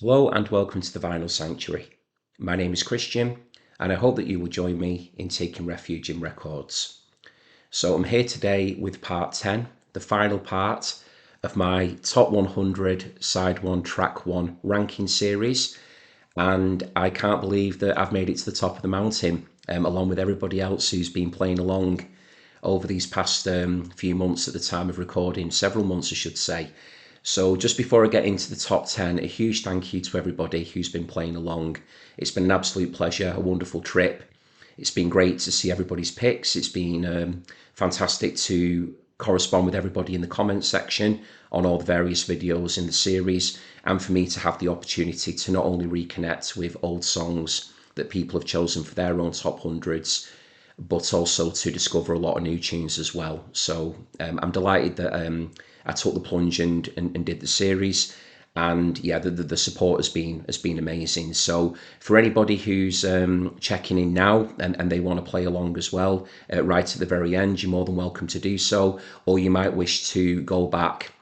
Hello and welcome to the Vinyl Sanctuary. My name is Christian and I hope that you will join me in taking refuge in records. So I'm here today with part 10, the final part of my top 100 side 1 track 1 ranking series, and I can't believe that I've made it to the top of the mountain along with everybody else who's been playing along over these past few months at the time of recording, several months I should say. So just before I get into the top 10, a huge thank you to everybody who's been playing along. It's been an absolute pleasure, a wonderful trip. It's been great to see everybody's picks. It's been fantastic to correspond with everybody in the comments section on all the various videos in the series, and for me to have the opportunity to not only reconnect with old songs that people have chosen for their own top hundreds, but also to discover a lot of new tunes as well. So I'm delighted that I took the plunge and did the series. And yeah, the support has been amazing. So for anybody who's checking in now and they want to play along as well, right at the very end, you're more than welcome to do so. Or you might wish to go back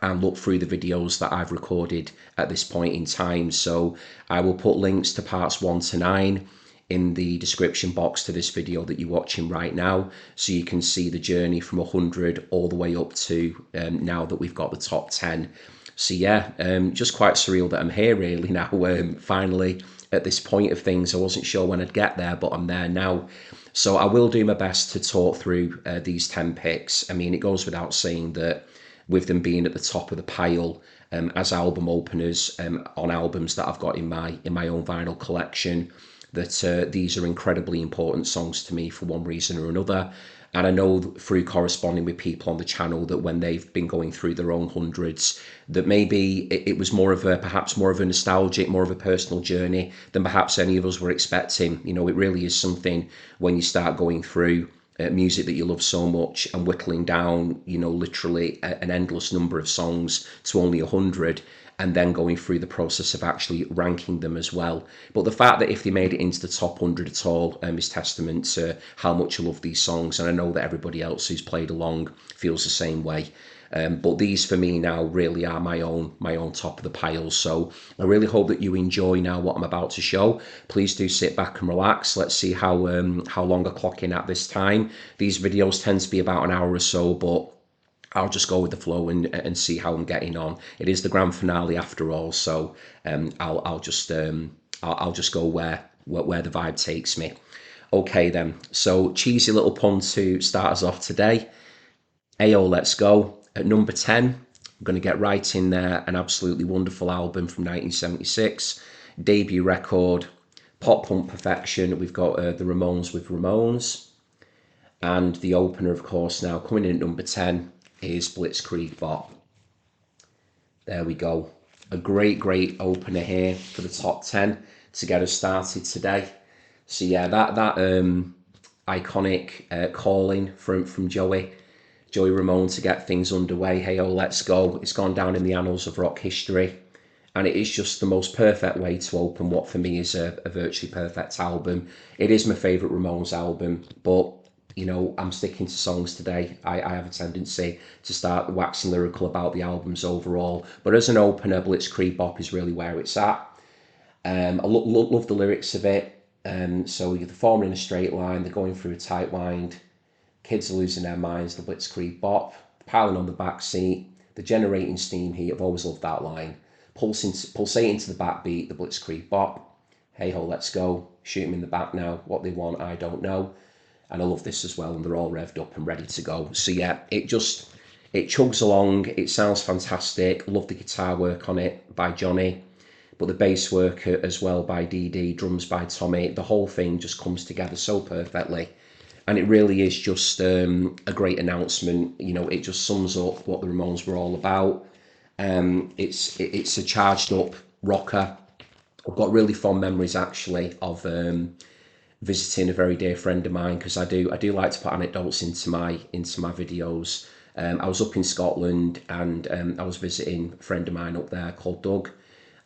and look through the videos that I've recorded at this point in time. So I will put links to parts 1 to 9 in the description box to this video that you're watching right now, so you can see the journey from 100 all the way up to now that we've got the top 10. So yeah, just quite surreal that I'm here really now, finally at this point of things. I wasn't sure when I'd get there, but I'm there now. So I will do my best to talk through these 10 picks. I mean, it goes without saying that with them being at the top of the pile as album openers on albums that I've got in my own vinyl collection, that these are incredibly important songs to me for one reason or another. And I know through corresponding with people on the channel that when they've been going through their own hundreds, that maybe it was perhaps more of a nostalgic, more of a personal journey than perhaps any of us were expecting. You know, it really is something when you start going through music that you love so much and whittling down, you know, literally an endless number of songs to only 100, and then going through the process of actually ranking them as well. But the fact that if they made it into the top 100 at all is testament to how much I love these songs, and I know that everybody else who's played along feels the same way. But these for me now really are my own top of the pile. So I really hope that you enjoy now what I'm about to show. Please do sit back and relax. Let's see how long I clock in at this time. These videos tend to be about an hour or so, but I'll just go with the flow and see how I'm getting on. It is the grand finale after all, so I'll just go where the vibe takes me. Okay then. So cheesy little pun to start us off today. Ayo, let's go. At number 10, I'm going to get right in there. An absolutely wonderful album from 1976, debut record, pop punk perfection. We've got the Ramones with Ramones, and the opener, of course, now coming in at number 10 is Blitzkrieg Bop. There we go. A great opener here for the top 10 to get us started today. So yeah, that iconic calling from Joey Ramone to get things underway. Hey, oh, let's go. It's gone down in the annals of rock history. And it is just the most perfect way to open what for me is a virtually perfect album. It is my favourite Ramones album, but you know, I'm sticking to songs today. I have a tendency to start waxing lyrical about the albums overall. But as an opener, Blitzkrieg Bop is really where it's at. I love the lyrics of it. So they're forming in a straight line, they're going through a tight wind, kids are losing their minds, the Blitzkrieg Bop, piling on the back seat, the generating steam heat. I've always loved that line. Pulsating to the backbeat, the Blitzkrieg Bop. Hey ho, let's go. Shoot them in the back now. What they want, I don't know. And I love this as well, and they're all revved up and ready to go. So yeah, it chugs along. It sounds fantastic. Love the guitar work on it by Johnny, but the bass work as well by Dee Dee, drums by Tommy. The whole thing just comes together so perfectly. And it really is just a great announcement. You know, it just sums up what the Ramones were all about. It's a charged up rocker. I've got really fond memories actually of visiting a very dear friend of mine, because I do like to put anecdotes into my videos. I was up in Scotland, and I was visiting a friend of mine up there called Doug,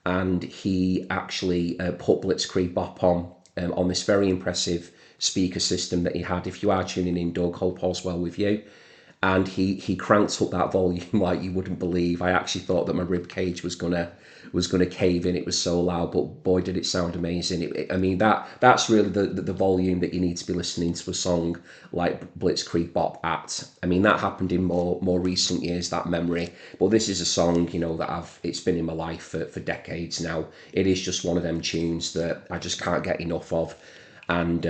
and he actually put Blitzkrieg Bop on this very impressive speaker system that he had. If you are tuning in, Doug, hope all's well with you. and he cranked up that volume like you wouldn't believe. I actually thought that my rib cage was gonna cave in. It was so loud, but boy, did it sound amazing. I mean, that's really the volume that you need to be listening to a song like Blitzkrieg Bop at. I mean, that happened in more recent years, that memory. But this is a song, that it's been in my life for decades now. It is just one of them tunes that I just can't get enough of. And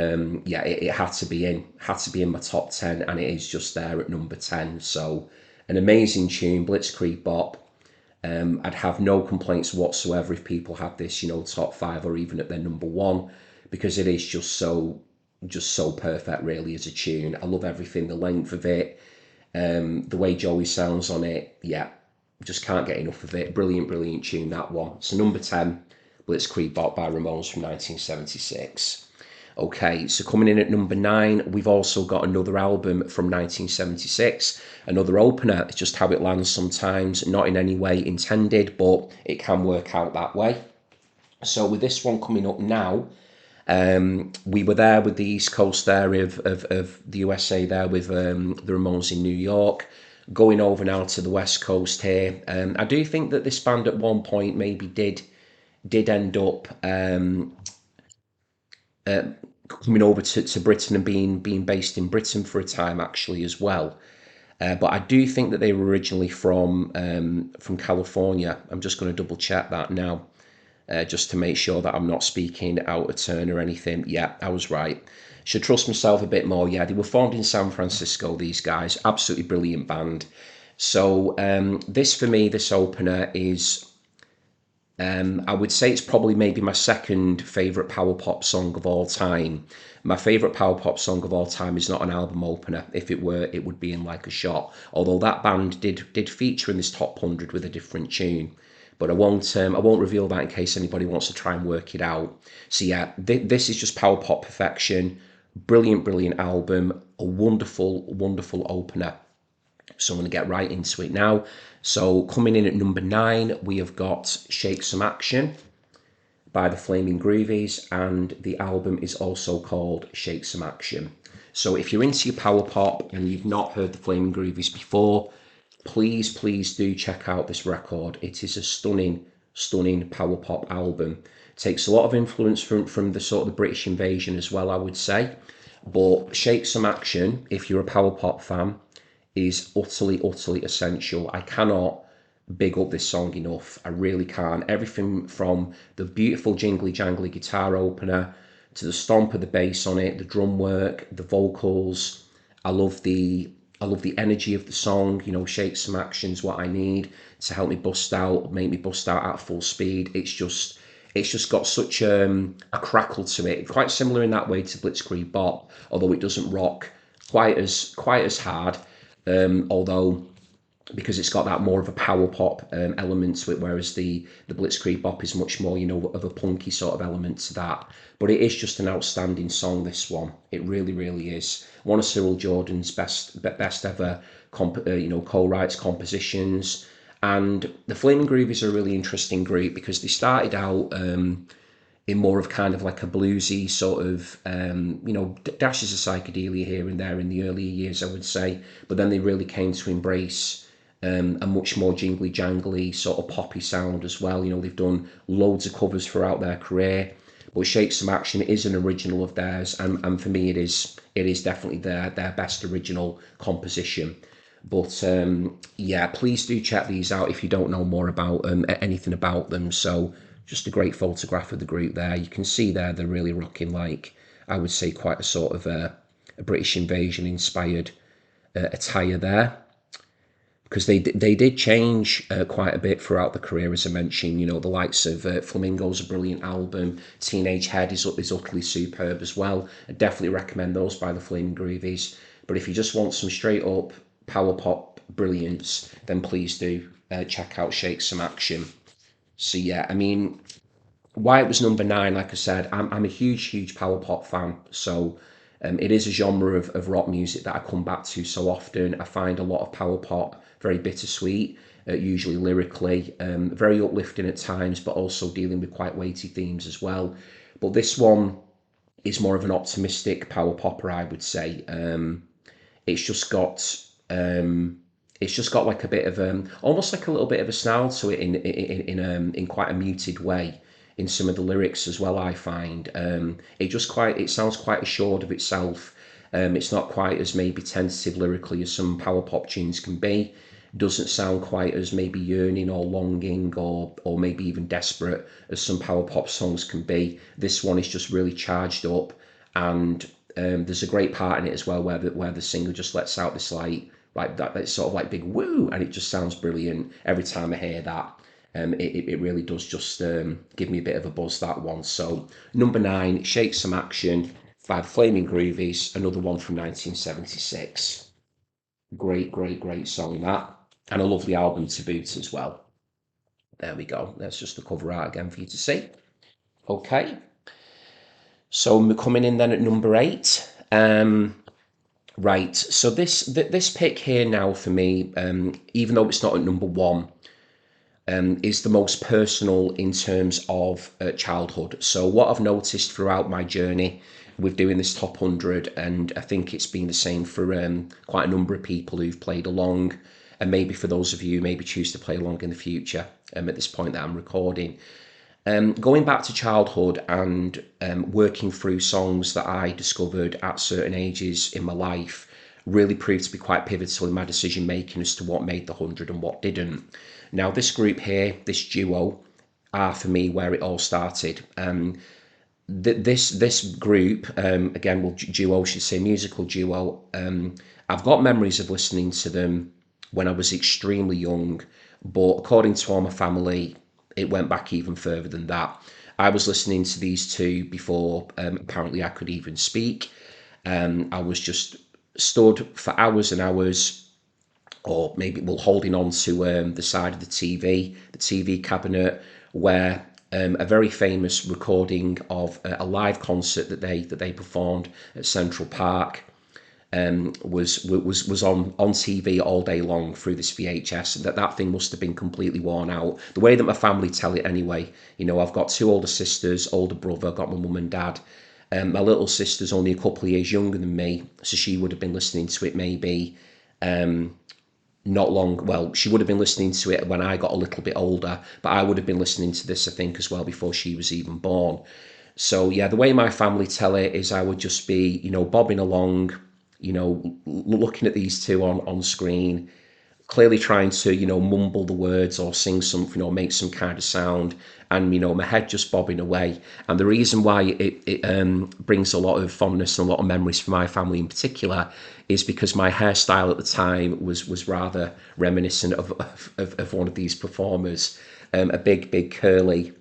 yeah, it had to be in my top 10, and it is just there at number 10. So an amazing tune, Blitzkrieg Bop. I'd have no complaints whatsoever if people had this, top 5 or even at their number 1, because it is just so perfect, really, as a tune. I love everything, the length of it, the way Joey sounds on it. Yeah, just can't get enough of it. Brilliant, brilliant tune, that one. So number 10, Blitzkrieg Bop by Ramones from 1976. Okay, so coming in at number 9, we've also got another album from 1976, another opener. It's just how it lands sometimes, not in any way intended, but it can work out that way. So with this one coming up now, we were there with the East Coast there of the USA there with the Ramones in New York. Going over now to the West Coast here. I do think that this band at one point maybe did end up coming over to Britain and being based in Britain for a time actually as well. But I do think that they were originally from California. I'm just going to double check that now, just to make sure that I'm not speaking out of turn or anything. Yeah, I was right. Should trust myself a bit more. Yeah, they were formed in San Francisco, these guys. Absolutely brilliant band. So this for me, this opener is I would say it's probably maybe my second favourite power pop song of all time. My favourite power pop song of all time is not an album opener. If it were, it would be In Like a Shot. Although that band did feature in this top 100 with a different tune. But I won't reveal that in case anybody wants to try and work it out. So yeah, this is just power pop perfection. Brilliant, brilliant album. A wonderful, wonderful opener. So I'm going to get right into it now. So coming in at number 9, we have got Shake Some Action by the Flaming Groovies, and the album is also called Shake Some Action. So if you're into your power pop and you've not heard the Flaming Groovies before, please do check out this record. It is a stunning power pop album. It takes a lot of influence from the sort of the British invasion as well, I would say. But Shake Some Action, if you're a power pop fan, is utterly essential. I cannot big up this song enough. I really can't. Everything from the beautiful jingly jangly guitar opener to the stomp of the bass on it, the drum work, the vocals. I love the energy of the song. Shake Some Action's what I need to help me make me bust out at full speed. It's just got such a crackle to it. Quite similar in that way to Blitzkrieg Bop, although it doesn't rock quite as hard. Although because it's got that more of a power pop element to it, whereas the Blitzkrieg Bop is much more, of a punky sort of element to that. But it is just an outstanding song, this one. It really, really is. One of Cyril Jordan's best ever, co-writes compositions. And the Flaming Groovies are a really interesting group because they started out in more of kind of like a bluesy sort of, dashes of psychedelia here and there in the earlier years, I would say. But then they really came to embrace a much more jingly jangly sort of poppy sound as well. They've done loads of covers throughout their career. But Shake Some Action is an original of theirs, and for me it is definitely their best original composition. But yeah, please do check these out if you don't know more about anything about them. So just a great photograph of the group there. You can see there they're really rocking, like I would say, quite a sort of a British invasion inspired attire there, because they did change quite a bit throughout the career, as I mentioned. The likes of Flamingo's a brilliant album. Teenage Head is utterly superb as well. I definitely recommend those by the Flaming Groovies. But if you just want some straight up power pop brilliance, then please do check out Shake Some Action. So yeah, I mean, why it was number 9, like I said, I'm a huge power pop fan. So it is a genre of rock music that I come back to so often. I find a lot of power pop very bittersweet, usually lyrically, very uplifting at times, but also dealing with quite weighty themes as well. But this one is more of an optimistic power popper, I would say. It's just got It's just got like a bit of almost like a little bit of a snarl to it in quite a muted way in some of the lyrics as well. I find it sounds quite assured of itself. It's not quite as maybe tentative lyrically as some power pop tunes can be. Doesn't sound quite as maybe yearning or longing or maybe even desperate as some power pop songs can be. This one is just really charged up, and there's a great part in it as well where the singer just lets out this like that sort of like big woo, and it just sounds brilliant every time I hear that. It really does just give me a bit of a buzz, that one. So number 9, Shake Some Action by the Flaming Groovies, another one from 1976. Great song that, and a lovely album to boot as well. There we go. That's just the cover art again for you to see. Okay, so we're coming in then at number 8. Right, so this pick here now for me, even though it's not at number 1, is the most personal in terms of childhood. So what I've noticed throughout my journey with doing this top 100, and I think it's been the same for quite a number of people who've played along, and maybe for those of you who maybe choose to play along in the future at this point that I'm recording, going back to childhood and working through songs that I discovered at certain ages in my life really proved to be quite pivotal in my decision making as to what made the 100 and what didn't. Now, this group here, this duo, are for me where it all started. This group, again, well, duo, should say musical duo. I've got memories of listening to them when I was extremely young, but according to all my family, it went back even further than that. I was listening to these two before apparently I could even speak. I was just stood for hours and hours, or maybe holding on to the side of the TV cabinet, where a very famous recording of a live concert that they performed at Central Park was on TV all day long through this VHS, and that thing must have been completely worn out. The way that my family tell it anyway, I've got 2 older sisters, older brother, got my mum and dad. My little sister's only a couple of years younger than me, so she would have been listening to it maybe not long. Well, she would have been listening to it when I got a little bit older, but I would have been listening to this, I think, as well before she was even born. So yeah, the way my family tell it is I would just be, bobbing along, looking at these two on screen, clearly trying to, mumble the words or sing something or make some kind of sound, and, my head just bobbing away. And the reason why it brings a lot of fondness and a lot of memories for my family in particular is because my hairstyle at the time was rather reminiscent of one of these performers, a big curly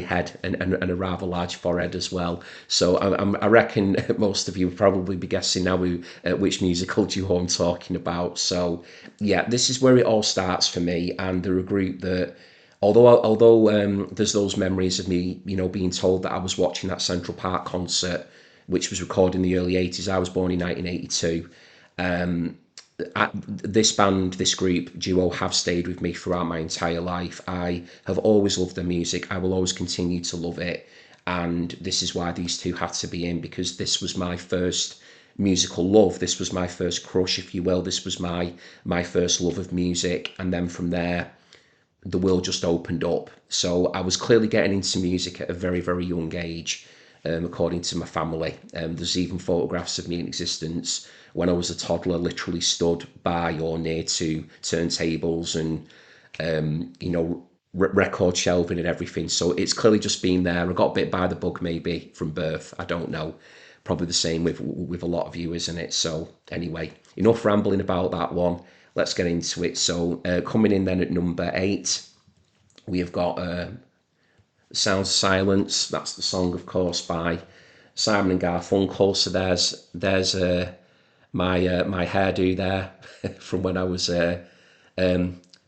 head and a rather large forehead as well. So I reckon most of you will probably be guessing now which musical duo I'm talking about. So yeah, this is where it all starts for me, and they're a group that, although there's those memories of me, being told that I was watching that Central Park concert, which was recorded in the early 80s. I was born in 1982. This group duo have stayed with me throughout my entire life. I have always loved their music. I will always continue to love it. And this is why these two had to be in, because this was my first musical love. This was my first crush, if you will. This was my first love of music. And then from there, the world just opened up. So I was clearly getting into music at a very, very young age, according to my family. There's even photographs of me in existence when I was a toddler, literally stood by or near to turntables and, record shelving and everything. So it's clearly just been there. I got bit by the bug maybe from birth. I don't know. Probably the same with a lot of you, isn't it? So anyway, enough rambling about that one. Let's get into it. So coming in then at number 8, we have got Sounds of Silence. That's the song, of course, by Simon and Garfunkel. So there's my hairdo there from when I was a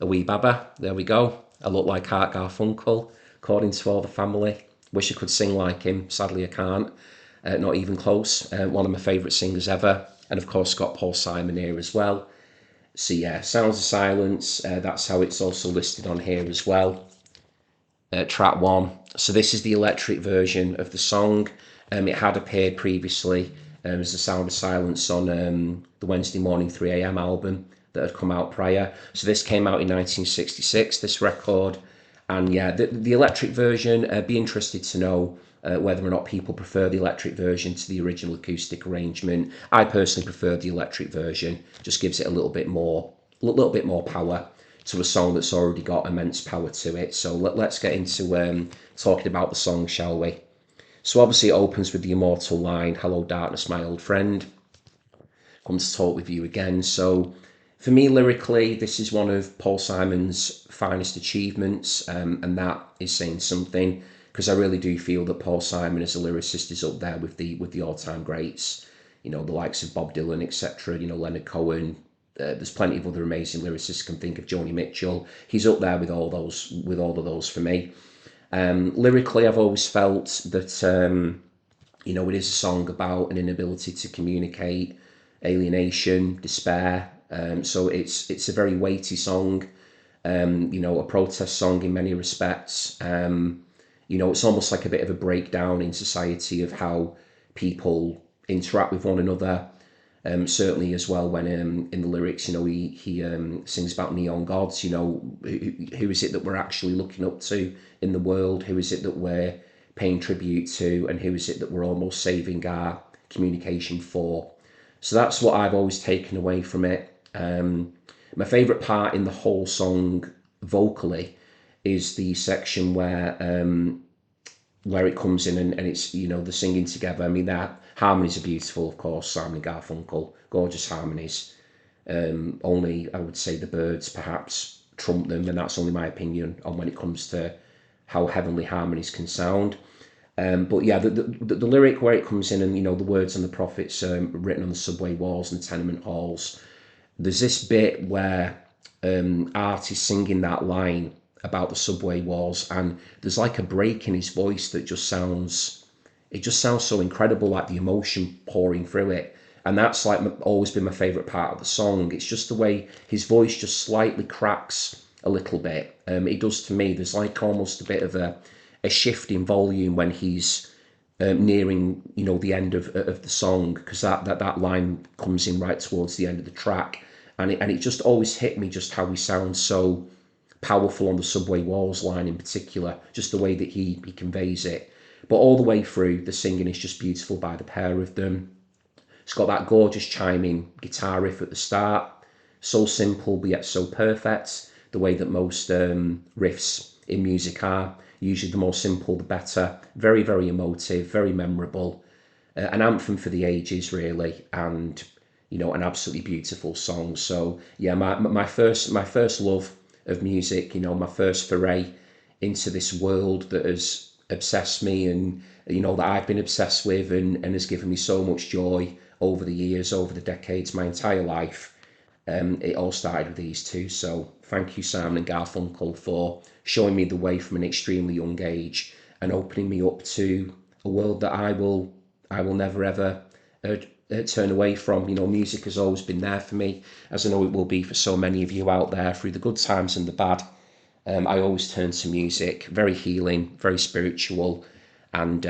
wee baba. There we go. I look like Art Garfunkel, according to all the family. Wish I could sing like him. Sadly, I can't. Not even close. One of my favourite singers ever. And of course, got Paul Simon here as well. So yeah, Sounds of Silence. That's how it's also listed on here as well. Track 1. So this is the electric version of the song. It had appeared previously as The Sound of Silence on the Wednesday Morning 3 a.m. album that had come out prior. So this came out in 1966, this record. And yeah, the electric version, be interested to know whether or not people prefer the electric version to the original acoustic arrangement. I personally prefer the electric version, just gives it a little bit more power to a song that's already got immense power to it. So let's get into talking about the song, shall we? So obviously it opens with the immortal line, "Hello darkness, my old friend. Come to talk with you again." So for me, lyrically, this is one of Paul Simon's finest achievements, and that is saying something, because I really do feel that Paul Simon as a lyricist is up there with the all-time greats, you know, the likes of Bob Dylan, etc., you know, Leonard Cohen. There's plenty of other amazing lyricists. Can think of Joni Mitchell. He's up there with all of those for me. Lyrically, I've always felt that you know, it is a song about an inability to communicate, alienation, despair. So it's a very weighty song. You know, a protest song in many respects. You know, it's almost like a bit of a breakdown in society of how people interact with one another. Certainly as well when in the lyrics, you know, he sings about neon gods. You know, who is it that we're actually looking up to in the world? Who is it that we're paying tribute to, and who is it that we're almost saving our communication for? So that's what I've always taken away from it. My favourite part in the whole song vocally is the section where it comes in and it's, you know, the singing together. I mean, that harmonies are beautiful, of course. Simon and Garfunkel, gorgeous harmonies. Only, I would say, the Byrds perhaps trump them, and that's only my opinion on when it comes to how heavenly harmonies can sound. But yeah, the lyric where it comes in and, you know, the words and the prophets written on the subway walls and the tenement halls. There's this bit where Art is singing that line about the subway walls, and there's like a break in his voice that just sounds so incredible, like the emotion pouring through it. And that's like always been my favorite part of the song. It's just the way his voice just slightly cracks a little bit. It does to me. There's like almost a bit of a shift in volume when he's nearing, you know, the end of the song, because that line comes in right towards the end of the track, and it just always hit me just how he sounds so powerful on the subway walls line in particular, just the way that he conveys it. But all the way through, the singing is just beautiful by the pair of them. It's got that gorgeous chiming guitar riff at the start, so simple but yet so perfect, the way that most riffs in music are. Usually the more simple the better. Very, very emotive, very memorable. An anthem for the ages, really, and, you know, an absolutely beautiful song. So yeah, my first love of music, you know, my first foray into this world that has obsessed me, and, you know, that I've been obsessed with, and has given me so much joy over the years, over the decades, my entire life. It all started with these two. So thank you, Simon and Garfunkel, for showing me the way from an extremely young age and opening me up to a world that I will never ever turn away from. You know, music has always been there for me, as I know it will be for so many of you out there, through the good times and the bad. I always turn to music. Very healing, very spiritual, and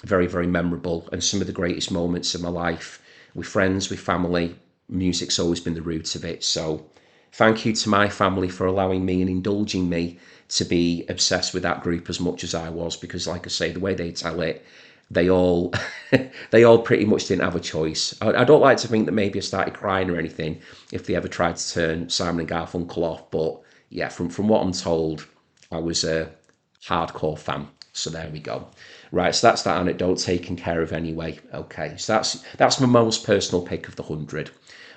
very, very memorable. And some of the greatest moments of my life with friends, with family, music's always been the root of it. So thank you to my family for allowing me and indulging me to be obsessed with that group as much as I was, because like I say, the way they tell it, they all they all pretty much didn't have a choice. I don't like to think that maybe I started crying or anything if they ever tried to turn Simon and Garfunkel off, but yeah, from what I'm told, I was a hardcore fan. So there we go. Right, so that's that anecdote taken care of anyway. Okay, so that's my most personal pick of the 100.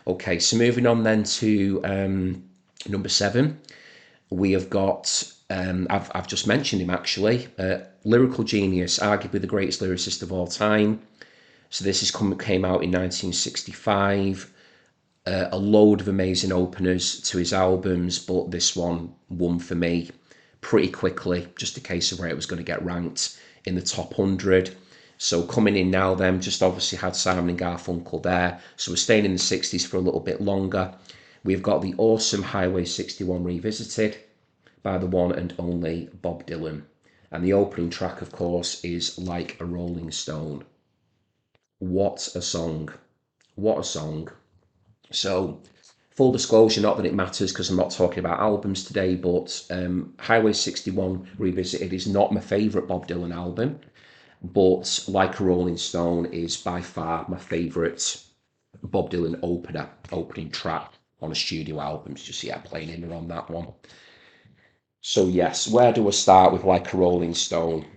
Okay, so moving on then to number 7. We have got, I've just mentioned him actually, lyrical genius, arguably the greatest lyricist of all time. So this came out in 1965. A load of amazing openers to his albums, but this one won for me pretty quickly, just a case of where it was going to get ranked in the top 100. So coming in now then, just obviously had Simon and Garfunkel there, so we're staying in the 60s for a little bit longer. We've got the awesome Highway 61 Revisited by the one and only Bob Dylan. And the opening track, of course, is Like a Rolling Stone. What a song. What a song. So, full disclosure, not that it matters because I'm not talking about albums today, but Highway 61 Revisited is not my favourite Bob Dylan album, but Like a Rolling Stone is by far my favourite Bob Dylan opening track on a studio album. It's just, yeah, plain in on that one. So, yes, where do I start with Like a Rolling Stone?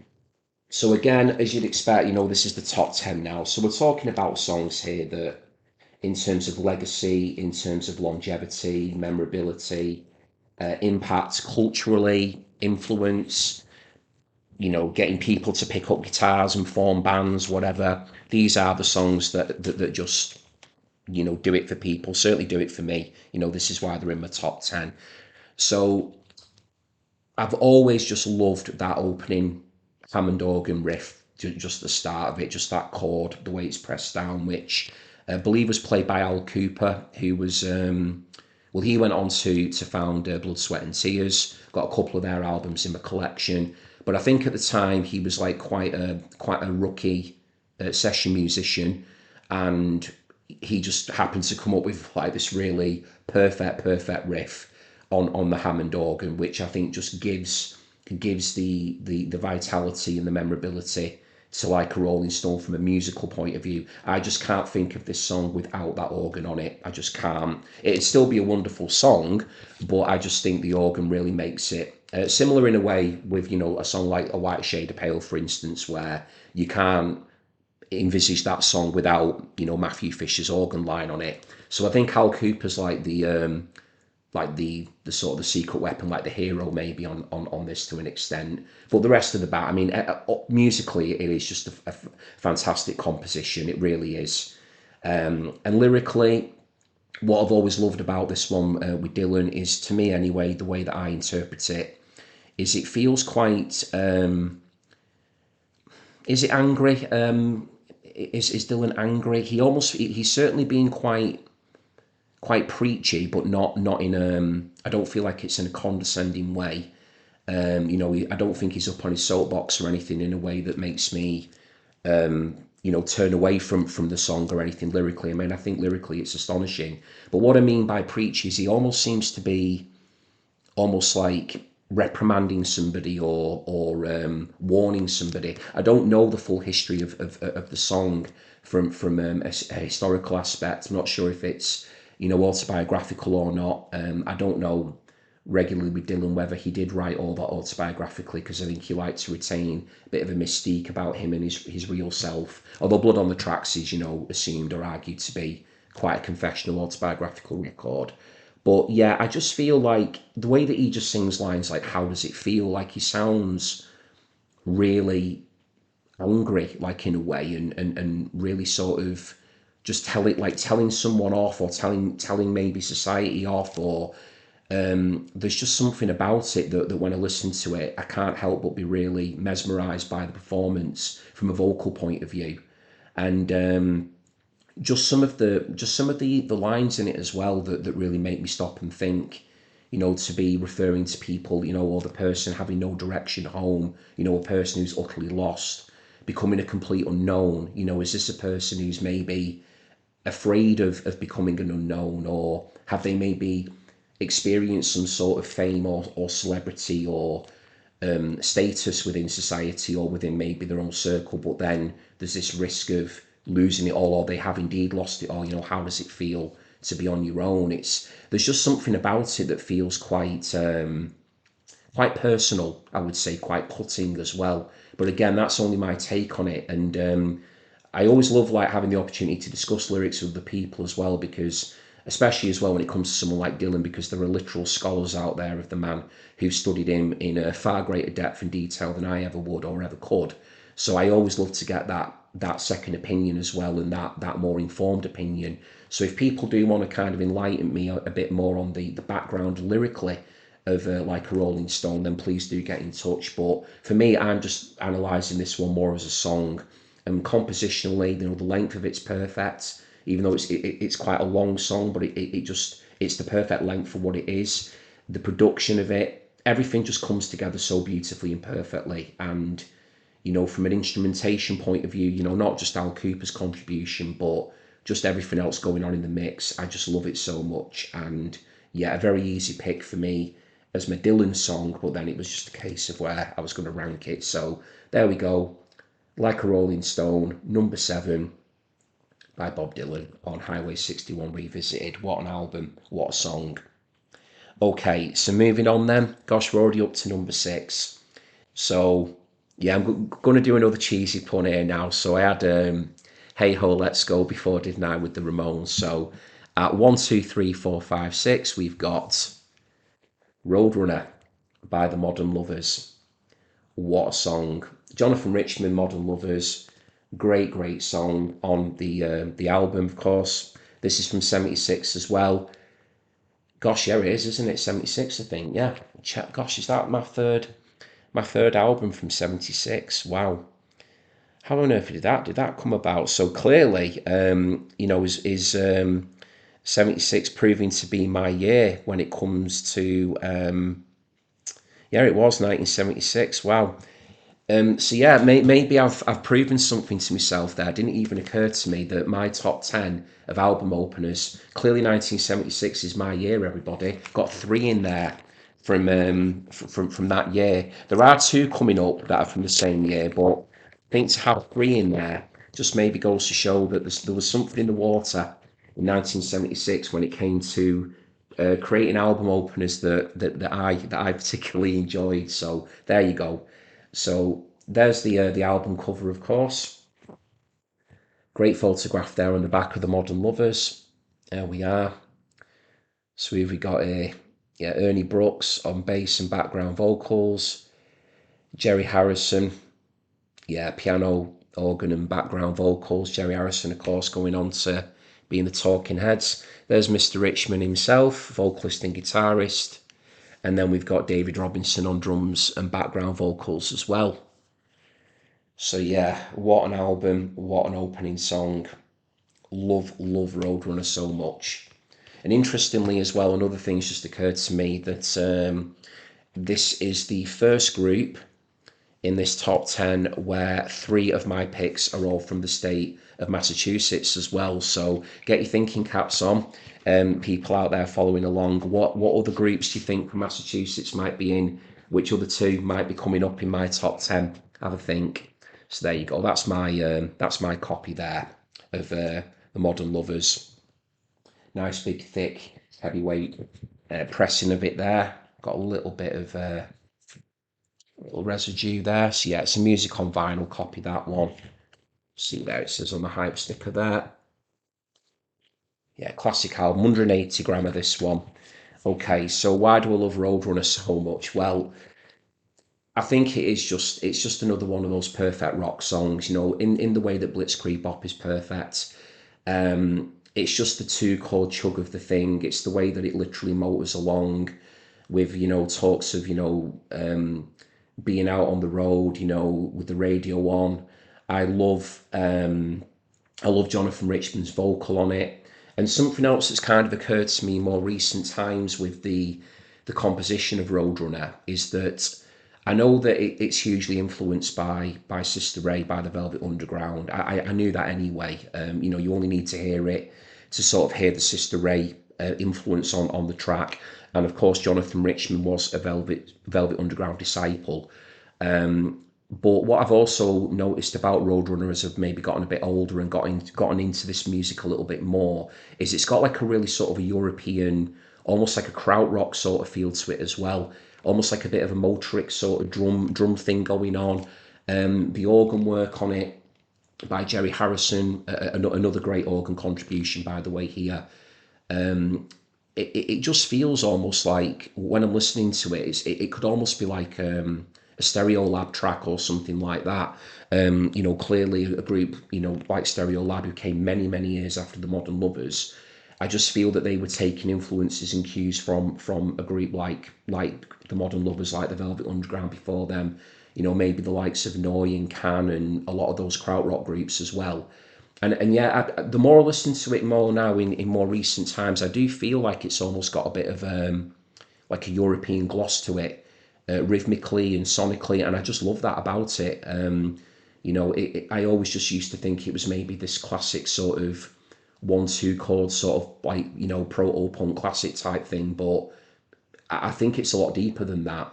So, again, as you'd expect, this is the top 10 now. So, we're talking about songs here that in terms of legacy, in terms of longevity, memorability, impact culturally, influence, getting people to pick up guitars and form bands, whatever. These are the songs that just, do it for people, certainly do it for me. This is why they're in my top 10. So I've always just loved that opening Hammond organ riff, just the start of it, just that chord, the way it's pressed down, which I believe was played by Al Cooper, who was, well, he went on to found Blood, Sweat and Tears. Got a couple of their albums in my collection, but I think at the time he was like quite a rookie session musician, and he just happened to come up with like this really perfect riff on the Hammond organ, which I think just gives the vitality and the memorability to Like a Rolling Stone from a musical point of view. I just can't think of this song without that organ on it. I just can't. It'd still be a wonderful song, but I just think the organ really makes it. Similar in a way with, a song like A White Shade of Pale, for instance, where you can't envisage that song without, Matthew Fisher's organ line on it. So I think Al Cooper's like the sort of the secret weapon, like the hero maybe on this to an extent. But the rest of the band, I mean, musically it is just a fantastic composition. It really is. And lyrically, what I've always loved about this one with Dylan is, to me anyway, the way that I interpret it is it feels quite. Is it angry? Is Dylan angry? He's certainly been quite preachy, but not in I don't feel like it's in a condescending way. I don't think he's up on his soapbox or anything in a way that makes me turn away from the song or anything lyrically. I mean, I think lyrically it's astonishing. But what I mean by preachy is he almost seems to be almost like reprimanding somebody or warning somebody. I don't know the full history of the song from a historical aspect. I'm not sure if it's autobiographical or not. I don't know regularly with Dylan whether he did write all that autobiographically, because I think he liked to retain a bit of a mystique about him and his real self. Although Blood on the Tracks is assumed or argued to be quite a confessional autobiographical record. But yeah, I just feel like the way that he just sings lines like "How does it feel?" like he sounds really angry, like in a way, and really sort of just telling someone off, or telling maybe society off, or there's just something about it that when I listen to it, I can't help but be really mesmerised by the performance from a vocal point of view, and just some of the lines in it as well that really make me stop and think. To be referring to people, or the person having no direction home, a person who's utterly lost, becoming a complete unknown. Is this a person who's maybe afraid of becoming an unknown, or have they maybe experienced some sort of fame or celebrity or status within society or within maybe their own circle, but then there's this risk of losing it all, or they have indeed lost it all. How does it feel to be on your own? There's just something about it that feels quite personal, I would say, quite cutting as well. But again, that's only my take on it, and I always love like having the opportunity to discuss lyrics with the people as well, because especially as well when it comes to someone like Dylan, because there are literal scholars out there of the man who've studied him in a far greater depth and detail than I ever would or ever could. So I always love to get that second opinion as well, and that more informed opinion. So if people do want to kind of enlighten me a bit more on the background lyrically of Like a Rolling Stone, then please do get in touch. But for me, I'm just analysing this one more as a song, and compositionally, the length of it's perfect. Even though it's quite a long song, but it's the perfect length for what it is. The production of it, everything just comes together so beautifully and perfectly. And from an instrumentation point of view, not just Al Cooper's contribution, but just everything else going on in the mix. I just love it so much. And yeah, a very easy pick for me as my Dylan song, but then it was just a case of where I was going to rank it. So there we go. Like a Rolling Stone, number 7 by Bob Dylan on Highway 61 Revisited. What an album, what a song. Okay, so moving on then. Gosh, we're already up to number 6. So yeah, I'm going to do another cheesy pun here now. So I had Hey Ho, Let's Go before, didn't I, with the Ramones. So at 1, 2, 3, 4, 5, 6, we've got Roadrunner by the Modern Lovers. What a song. Jonathan Richman, Modern Lovers. Great song on the album, of course. This is from 76 as well. Gosh, yeah, it is, isn't it? 76, I think. Yeah. Gosh, is that my third album from 76? Wow. How on earth did that come about? So clearly, is 76 proving to be my year when it comes to yeah, it was 1976. Wow. So yeah, maybe I've proven something to myself there. It didn't even occur to me that my top 10 of album openers, clearly 1976 is my year, everybody. Got 3 in there from that year. There are 2 coming up that are from the same year, but I think to have 3 in there just maybe goes to show that there was something in the water in 1976 when it came to creating album openers that I particularly enjoyed. So there you go. So there's the album cover, of course. Great photograph there on the back of the Modern Lovers. There we are. So we've got Ernie Brooks on bass and background vocals. Jerry Harrison, piano, organ and background vocals. Jerry Harrison, of course, going on to being the Talking Heads. There's Mr. Richman himself, vocalist and guitarist. And then we've got David Robinson on drums and background vocals as well. So yeah, what an album, what an opening song. Love Roadrunner so much. And interestingly as well, another thing's just occurred to me that this is the first group in this top 10 where 3 of my picks are all from the state of Massachusetts as well. So get your thinking caps on. People out there following along, what other groups do you think from Massachusetts might be in? Which other 2 might be coming up in my top 10? Have a think. So there you go. That's my copy there of the Modern Lovers. Nice big thick heavyweight pressing of it there. Got a little bit of little residue there. So yeah, it's a music on vinyl copy, that one. See there it says on the hype sticker there. Yeah, classic album, 180 gram of this one. Okay, so why do I love Roadrunner so much? Well, I think it's just another one of those perfect rock songs, in the way that Blitzkrieg Bop is perfect. It's just the 2-chord chug of the thing. It's the way that it literally motors along with, talks of, being out on the road, with the radio on. I love Jonathan Richman's vocal on it. And something else that's kind of occurred to me in more recent times with the composition of Roadrunner is that I know that it's hugely influenced by Sister Ray, by the Velvet Underground. I knew that anyway. You only need to hear it to sort of hear the Sister Ray influence on the track. And of course, Jonathan Richman was a Velvet Underground disciple. But what I've also noticed about Roadrunner as I've maybe gotten a bit older and gotten into this music a little bit more is it's got like a really sort of a European, almost like a krautrock sort of feel to it as well. Almost like a bit of a Motorik sort of drum thing going on. The organ work on it by Jerry Harrison, another great organ contribution, by the way, here. It just feels almost like when I'm listening to it, it could almost be like a Stereolab track or something like that. Clearly a group, like Stereolab, who came many years after the Modern Lovers. I just feel that they were taking influences and cues from a group like the Modern Lovers, like the Velvet Underground before them. Maybe the likes of Noi and Can and a lot of those krautrock groups as well. And yeah, the more I listen to it more now in more recent times, I do feel like it's almost got a bit of like a European gloss to it. rhythmically and sonically, and I just love that about it. I always just used to think it was maybe this classic sort of 1-2 chord sort of like proto punk classic type thing, but I think it's a lot deeper than that.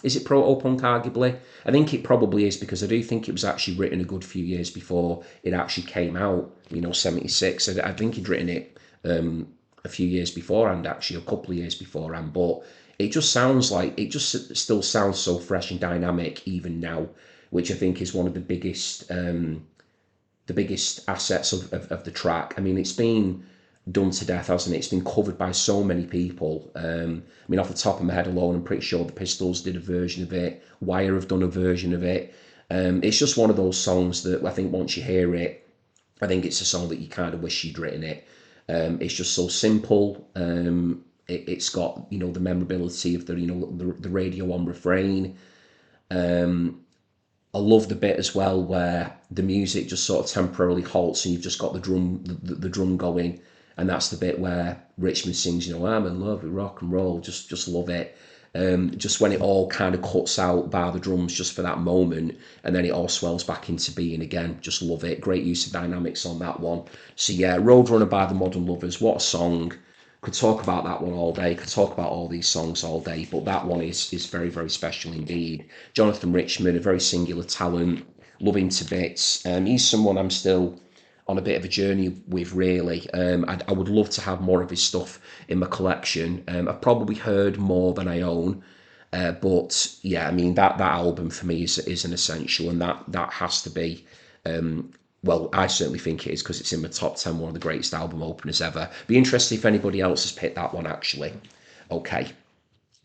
Is it proto punk? Arguably, I think it probably is, because I do think it was actually written a good few years before it actually came out. 76. I think he'd written it a few years beforehand, actually a couple of years beforehand. But it just sounds like it just still sounds so fresh and dynamic even now, which I think is one of the biggest assets of the track. I mean, it's been done to death, hasn't it? It's been covered by so many people. Off the top of my head alone, I'm pretty sure the Pistols did a version of it. Wire have done a version of it. It's just one of those songs that I think once you hear it, I think it's a song that you kind of wish you'd written it. It's just so simple. It's got the memorability of the radio on refrain. I love the bit as well where the music just sort of temporarily halts and you've just got the drum going, and that's the bit where Richmond sings, I'm in love with rock and roll. Just love it. Just when it all kind of cuts out by the drums just for that moment, and then it all swells back into being again. Just love it. Great use of dynamics on that one. So yeah, Roadrunner by the Modern Lovers. What a song. Could talk about that one all day, could talk about all these songs all day, but that one is very, very special indeed. Jonathan Richman, a very singular talent, love him to bits. He's someone I'm still on a bit of a journey with, really. I would love to have more of his stuff in my collection. I've probably heard more than I own, but yeah, I mean, that album for me is an essential, and that has to be well, I certainly think it is, because it's in my top 10, one of the greatest album openers ever. Be interested if anybody else has picked that one, actually. Okay,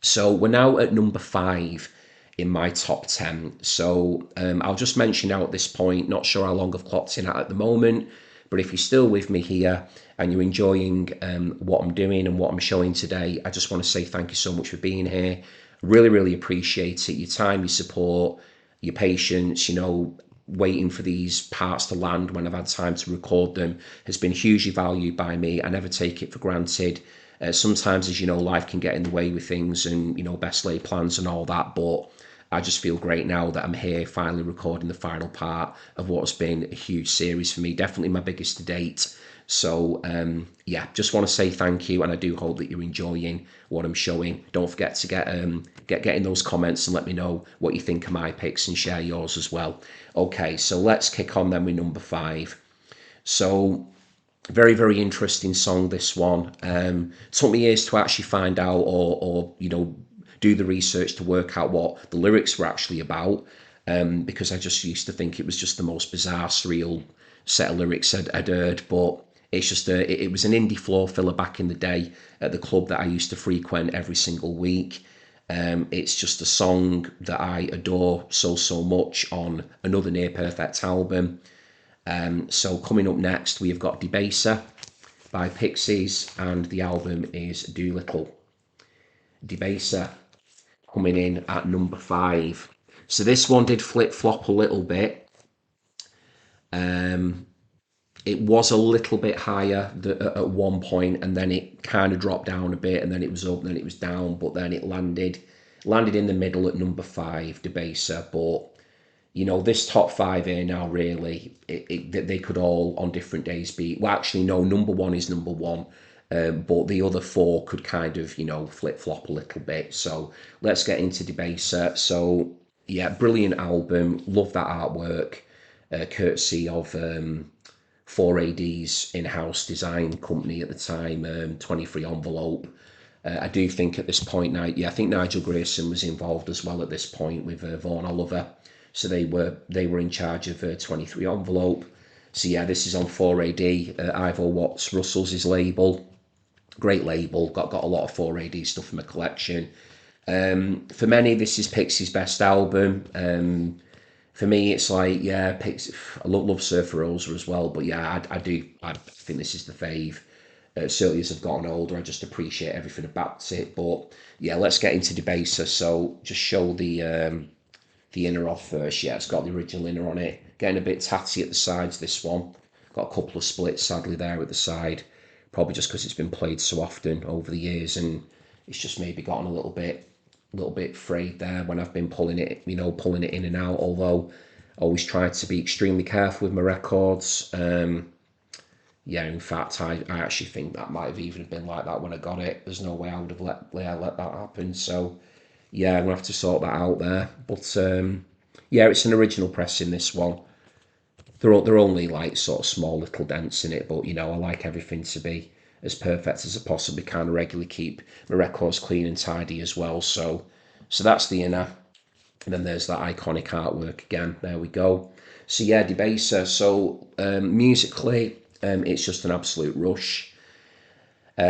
so we're now at number 5 in my top 10. So I'll just mention now at this point, not sure how long I've clocked in at the moment, but if you're still with me here and you're enjoying what I'm doing and what I'm showing today, I just want to say thank you so much for being here. Really, really appreciate it. Your time, your support, your patience, waiting for these parts to land when I've had time to record them has been hugely valued by me. I never take it for granted. Sometimes, as you know, life can get in the way with things and, best laid plans and all that. But I just feel great now that I'm here finally recording the final part of what's been a huge series for me. Definitely my biggest to date. So yeah, just want to say thank you, and I do hope that you're enjoying what I'm showing. Don't forget to get in those comments and let me know what you think of my picks and share yours as well. Okay, so let's kick on then with number 5. So very, very interesting song, this one. Took me years to actually find out or do the research to work out what the lyrics were actually about, because I just used to think it was just the most bizarre, surreal set of lyrics I'd heard. But it's just it was an indie floor filler back in the day at the club that I used to frequent every single week. It's just a song that I adore so much on another near perfect album. So coming up next, we have got Debaser by Pixies, and the album is Doolittle. Debaser coming in at number 5. So this one did flip-flop a little bit. It was a little bit higher at one point, and then it kind of dropped down a bit, and then it was up, and then it was down, but then it landed in the middle at number 5, Debaser. But this top 5 here now, really, they could all on different days be, well, actually no, number 1 is number 1, but the other 4 could kind of flip-flop a little bit. So let's get into Debaser. So yeah, brilliant album, love that artwork, courtesy of 4AD's in-house design company at the time, 23 Envelope. I do think at this point now, I think Nigel Grayson was involved as well at this point with Vaughan Oliver. So they were in charge of 23 Envelope. So yeah, this is on 4AD, Ivor Watts Russell's his label. Great label, got a lot of 4AD stuff in my collection. For many, this is Pixies' best album. For me, it's like, yeah, Pixies, I love Surfer Rosa as well, but yeah, I think this is the fave. Certainly as I've gotten older, I just appreciate everything about it. But yeah, let's get into Debaser. So just show the inner off first. Yeah, it's got the original inner on it. Getting a bit tatty at the sides, this one. Got a couple of splits, sadly, there at the side. Probably just because it's been played so often over the years, and it's just maybe gotten a little bit little bit frayed there when I've been pulling it, pulling it in and out. Although I always try to be extremely careful with my records. Yeah, in fact, I actually think that might have even been like that when I got it. There's no way I would have let that happen. So yeah, I'm gonna have to sort that out there. But yeah, it's an original pressing, this one. They're only like sort of small little dents in it, but I like everything to be as perfect as I possibly can. I regularly keep my records clean and tidy as well. So that's the inner, and then there's that iconic artwork again. There we go. So yeah, Debaser. So musically, it's just an absolute rush.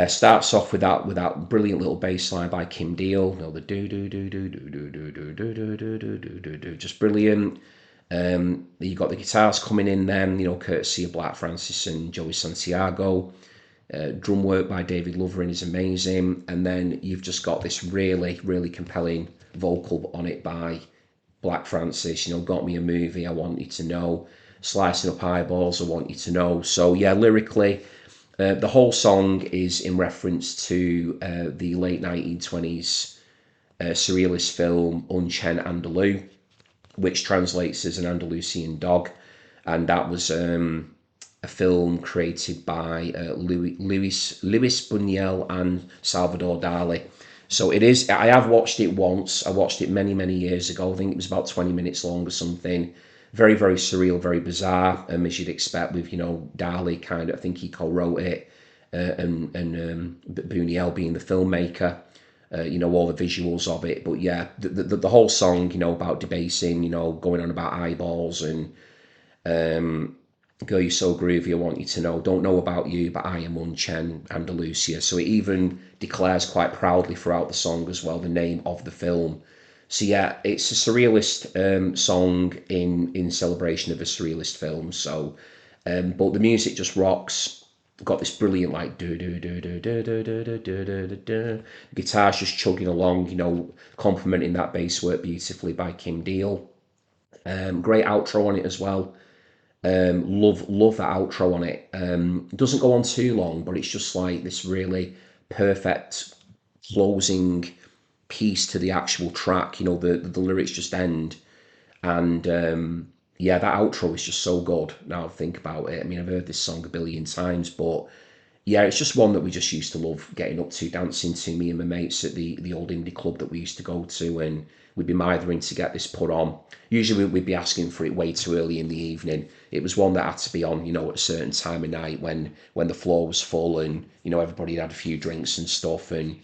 Starts off with that brilliant little bass line by Kim Deal. The do do do do do do do do do do do do do do do, just brilliant. You got the guitars coming in then, courtesy of Black Francis and Joey Santiago. Drum work by David Loverin is amazing, and then you've just got this really, really compelling vocal on it by Black Francis. Got me a movie, I want you to know. Slicing up eyeballs, I want you to know. So yeah, lyrically, the whole song is in reference to the late 1920s surrealist film Un Chien Andalou, which translates as an Andalusian dog, and that was a film created by Luis Buñuel and Salvador Dali. So it is. I have watched it once. I watched it many, many years ago. I think it was about 20 minutes long or something. Very, very surreal, very bizarre, as you'd expect with Dali kind of. I think he co-wrote it, and Buñuel being the filmmaker. All the visuals of it. But yeah, the whole song, about debasing, going on about eyeballs and girl, you're so groovy, I want you to know. Don't know about you, but I am Un Chien Andalusia. So it even declares quite proudly throughout the song as well the name of the film. So yeah, it's a surrealist song in celebration of a surrealist film. So, but the music just rocks. Got this brilliant like do do do do do do do do do do do. Guitar's just chugging along, complementing that bass work beautifully by Kim Deal. Great outro on it as well. Love that outro on it. It doesn't go on too long, but it's just like this really perfect closing piece to the actual track. The lyrics just end, and yeah, that outro is just so good. Now I think about it. I mean, I've heard this song a billion times, but yeah, it's just one that we just used to love getting up to, dancing to, me and my mates at the old indie club that we used to go to, and we'd be mithering to get this put on. Usually we'd be asking for it way too early in the evening. It was one that had to be on, at a certain time of night when the floor was full and, everybody had a few drinks and stuff, and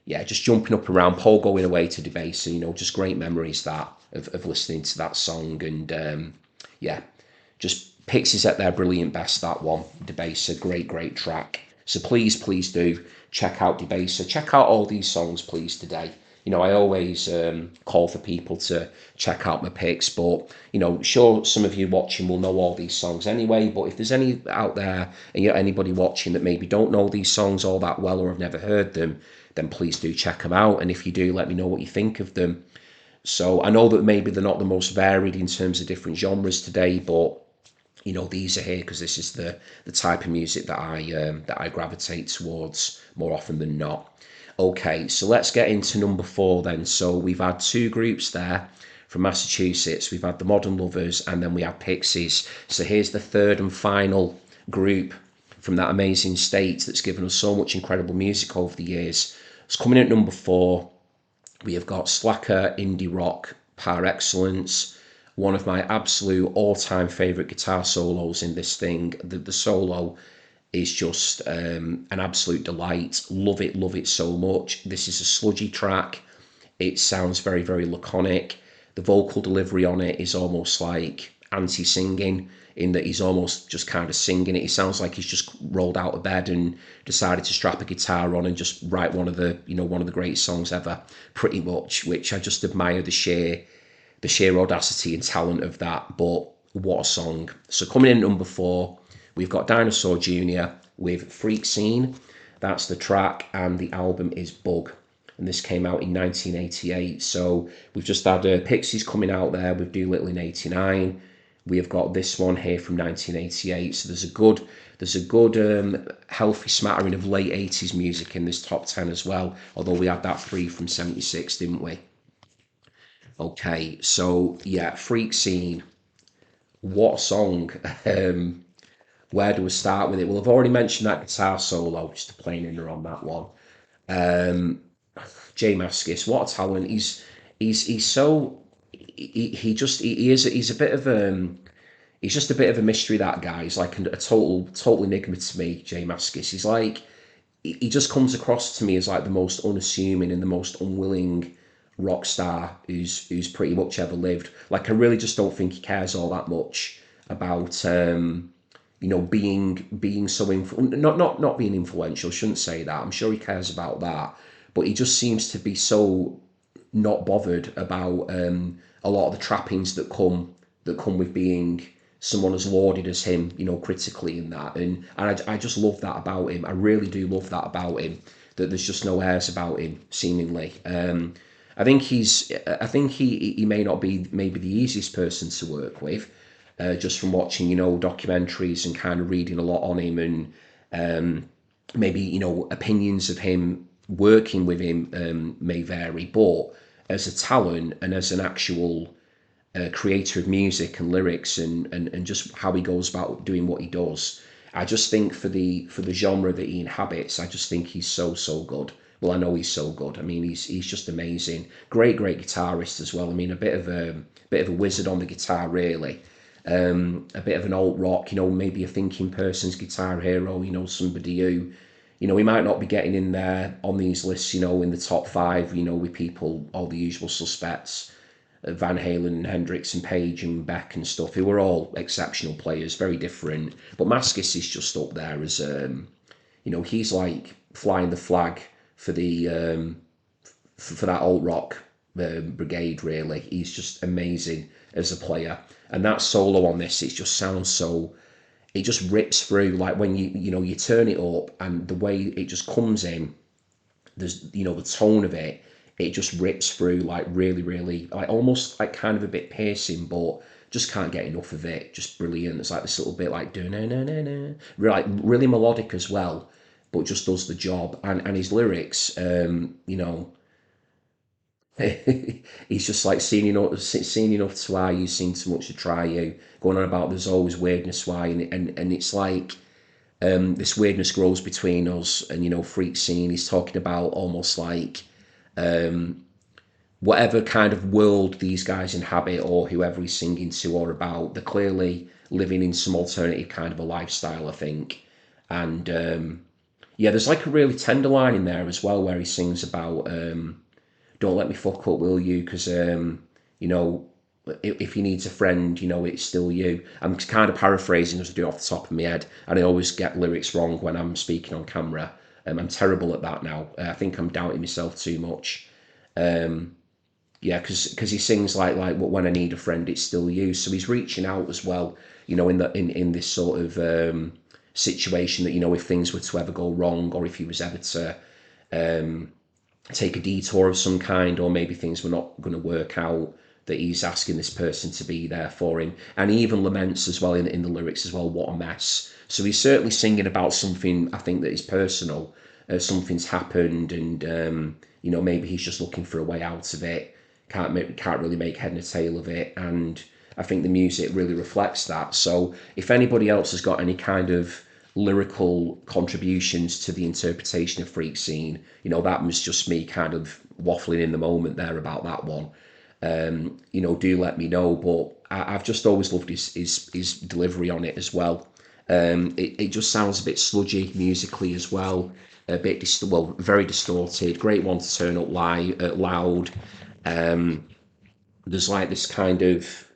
yeah, just jumping up around, Paul going away to Debaser, just great memories that of listening to that song, and yeah, just Pixies at their brilliant best, that one. Debaser, great track. So please do check out Debaser. Check out all these songs, please, today. I always call for people to check out my picks, but, sure, some of you watching will know all these songs anyway, but if there's any out there, and anybody watching that maybe don't know these songs all that well or have never heard them, then please do check them out. And if you do, let me know what you think of them. So I know that maybe they're not the most varied in terms of different genres today, but these are here because this is the type of music that I gravitate towards more often than not. Okay, so let's get into number 4 then. So we've had 2 groups there from Massachusetts. We've had the Modern Lovers, and then we had Pixies. So here's the third and final group from that amazing state that's given us so much incredible music over the years. It's coming in at number 4. We have got slacker indie rock par excellence. One of my absolute all-time favourite guitar solos in this thing. The solo is just an absolute delight. Love it so much. This is a sludgy track. It sounds very, very laconic. The vocal delivery on it is almost like anti-singing, in that he's almost just kind of singing it. He sounds like he's just rolled out of bed and decided to strap a guitar on and just write one of the great songs ever, pretty much, which I just admire the sheer audacity and talent of that. But what a song. So coming in at number 4, we've got Dinosaur Jr. with Freak Scene. That's the track, and the album is Bug. And this came out in 1988. So we've just had Pixies coming out there with Doolittle in 89. We have got this one here from 1988. So there's a good healthy smattering of late 80s music in this top 10 as well. Although we had that three from 76, didn't we? Okay, so yeah, Freak Scene. What a song. Where do we start with it? Well, I've already mentioned that guitar solo, just a plain inner on that one. Um, Jay Mascis, what a talent! He's so he just he is he's a bit of he's just a bit of a mystery. That guy, he's like a total enigma to me. Jay Mascis, he's like he just comes across to me as like the most unassuming and the most unwilling rock star who's pretty much ever lived. Like I really just don't think he cares all that much about being so not being influential. Shouldn't say that. I'm sure he cares about that, but he just seems to be so not bothered about a lot of the trappings that come with being someone as lauded as him, critically in that. And I just love that about him. I really do love that about him. That there's just no airs about him, seemingly. I think he may not be maybe the easiest person to work with, just from watching documentaries and kind of reading a lot on him, and maybe opinions of him working with him may vary, but as a talent and as an actual creator of music and lyrics, and just how he goes about doing what he does, I just think for the genre that he inhabits, I just think he's so good. Well, I know he's so good. I mean, he's just amazing. Great guitarist as well. I mean, a bit of a wizard on the guitar, really. A bit of an alt rock, maybe a thinking person's guitar hero. Somebody who, he might not be getting in there on these lists, in the top five, with people, all the usual suspects, Van Halen and Hendrix and Page and Beck and stuff, who were all exceptional players, very different. But Mascis is just up there as, he's like flying the flag for the for that alt rock brigade. Really, he's just amazing as a player. And that solo on this, it just sounds so. It just rips through, like when you turn it up, and the way it just comes in. There's the tone of it. It just rips through like really, really, like almost like kind of a bit piercing, but just can't get enough of it. Just brilliant. It's like this little bit like do na na na na, like really melodic as well, but just does the job. And his lyrics, he's just like seen enough to why you seen too much to try you. Going on about there's always weirdness why, and it's like this weirdness grows between us, and Freak Scene. He's talking about almost like whatever kind of world these guys inhabit, or whoever he's singing to, or about, they're clearly living in some alternative kind of a lifestyle, I think. And yeah, there's like a really tender line in there as well where he sings about don't let me fuck up, will you? Because you know, if he needs a friend, it's still you. I'm kind of paraphrasing as I do off the top of my head, and I always get lyrics wrong when I'm speaking on camera. I'm terrible at that now. I think I'm doubting myself too much. Yeah, because he sings like when I need a friend, it's still you. So he's reaching out as well. In this sort of situation that if things were to ever go wrong, or if he was ever to take a detour of some kind, or maybe things were not going to work out, that he's asking this person to be there for him. And he even laments as well in the lyrics as well, what a mess. So he's certainly singing about something, I think, that is personal. Something's happened, and maybe he's just looking for a way out of it. Can't really make head and tail of it. And I think the music really reflects that. So if anybody else has got any kind of lyrical contributions to the interpretation of Freak Scene, that was just me kind of waffling in the moment there about that one. Do let me know. But I've just always loved his delivery on it as well. It just sounds a bit sludgy musically as well, a bit very distorted. Great one to turn up loud. There's like this kind of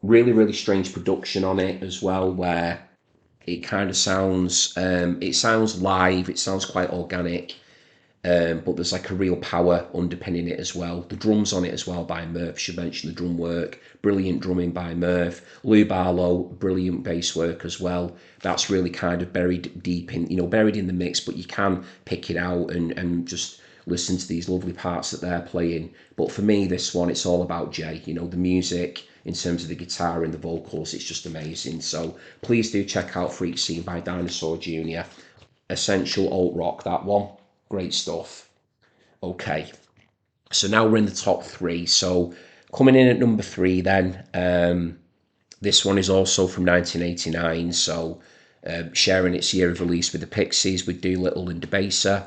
really strange production on it as well, where it kind of sounds live. It sounds quite organic. But there's like a real power underpinning it as well. The drums on it as well by Murph. Should mention the drum work. Brilliant drumming by Murph. Lou Barlow, brilliant bass work as well. That's really kind of buried deep in, buried in the mix, but you can pick it out and just listen to these lovely parts that they're playing. But for me, this one, it's all about Jay. You know, the music in terms of the guitar and the vocals, it's just amazing. So please do check out Freak Scene by Dinosaur Jr. Essential alt rock, that one. Great stuff. Okay, so now we're in the top three. So coming in at number three, then, this one is also from 1989. So sharing its year of release with the Pixies, with Doolittle and Debaser.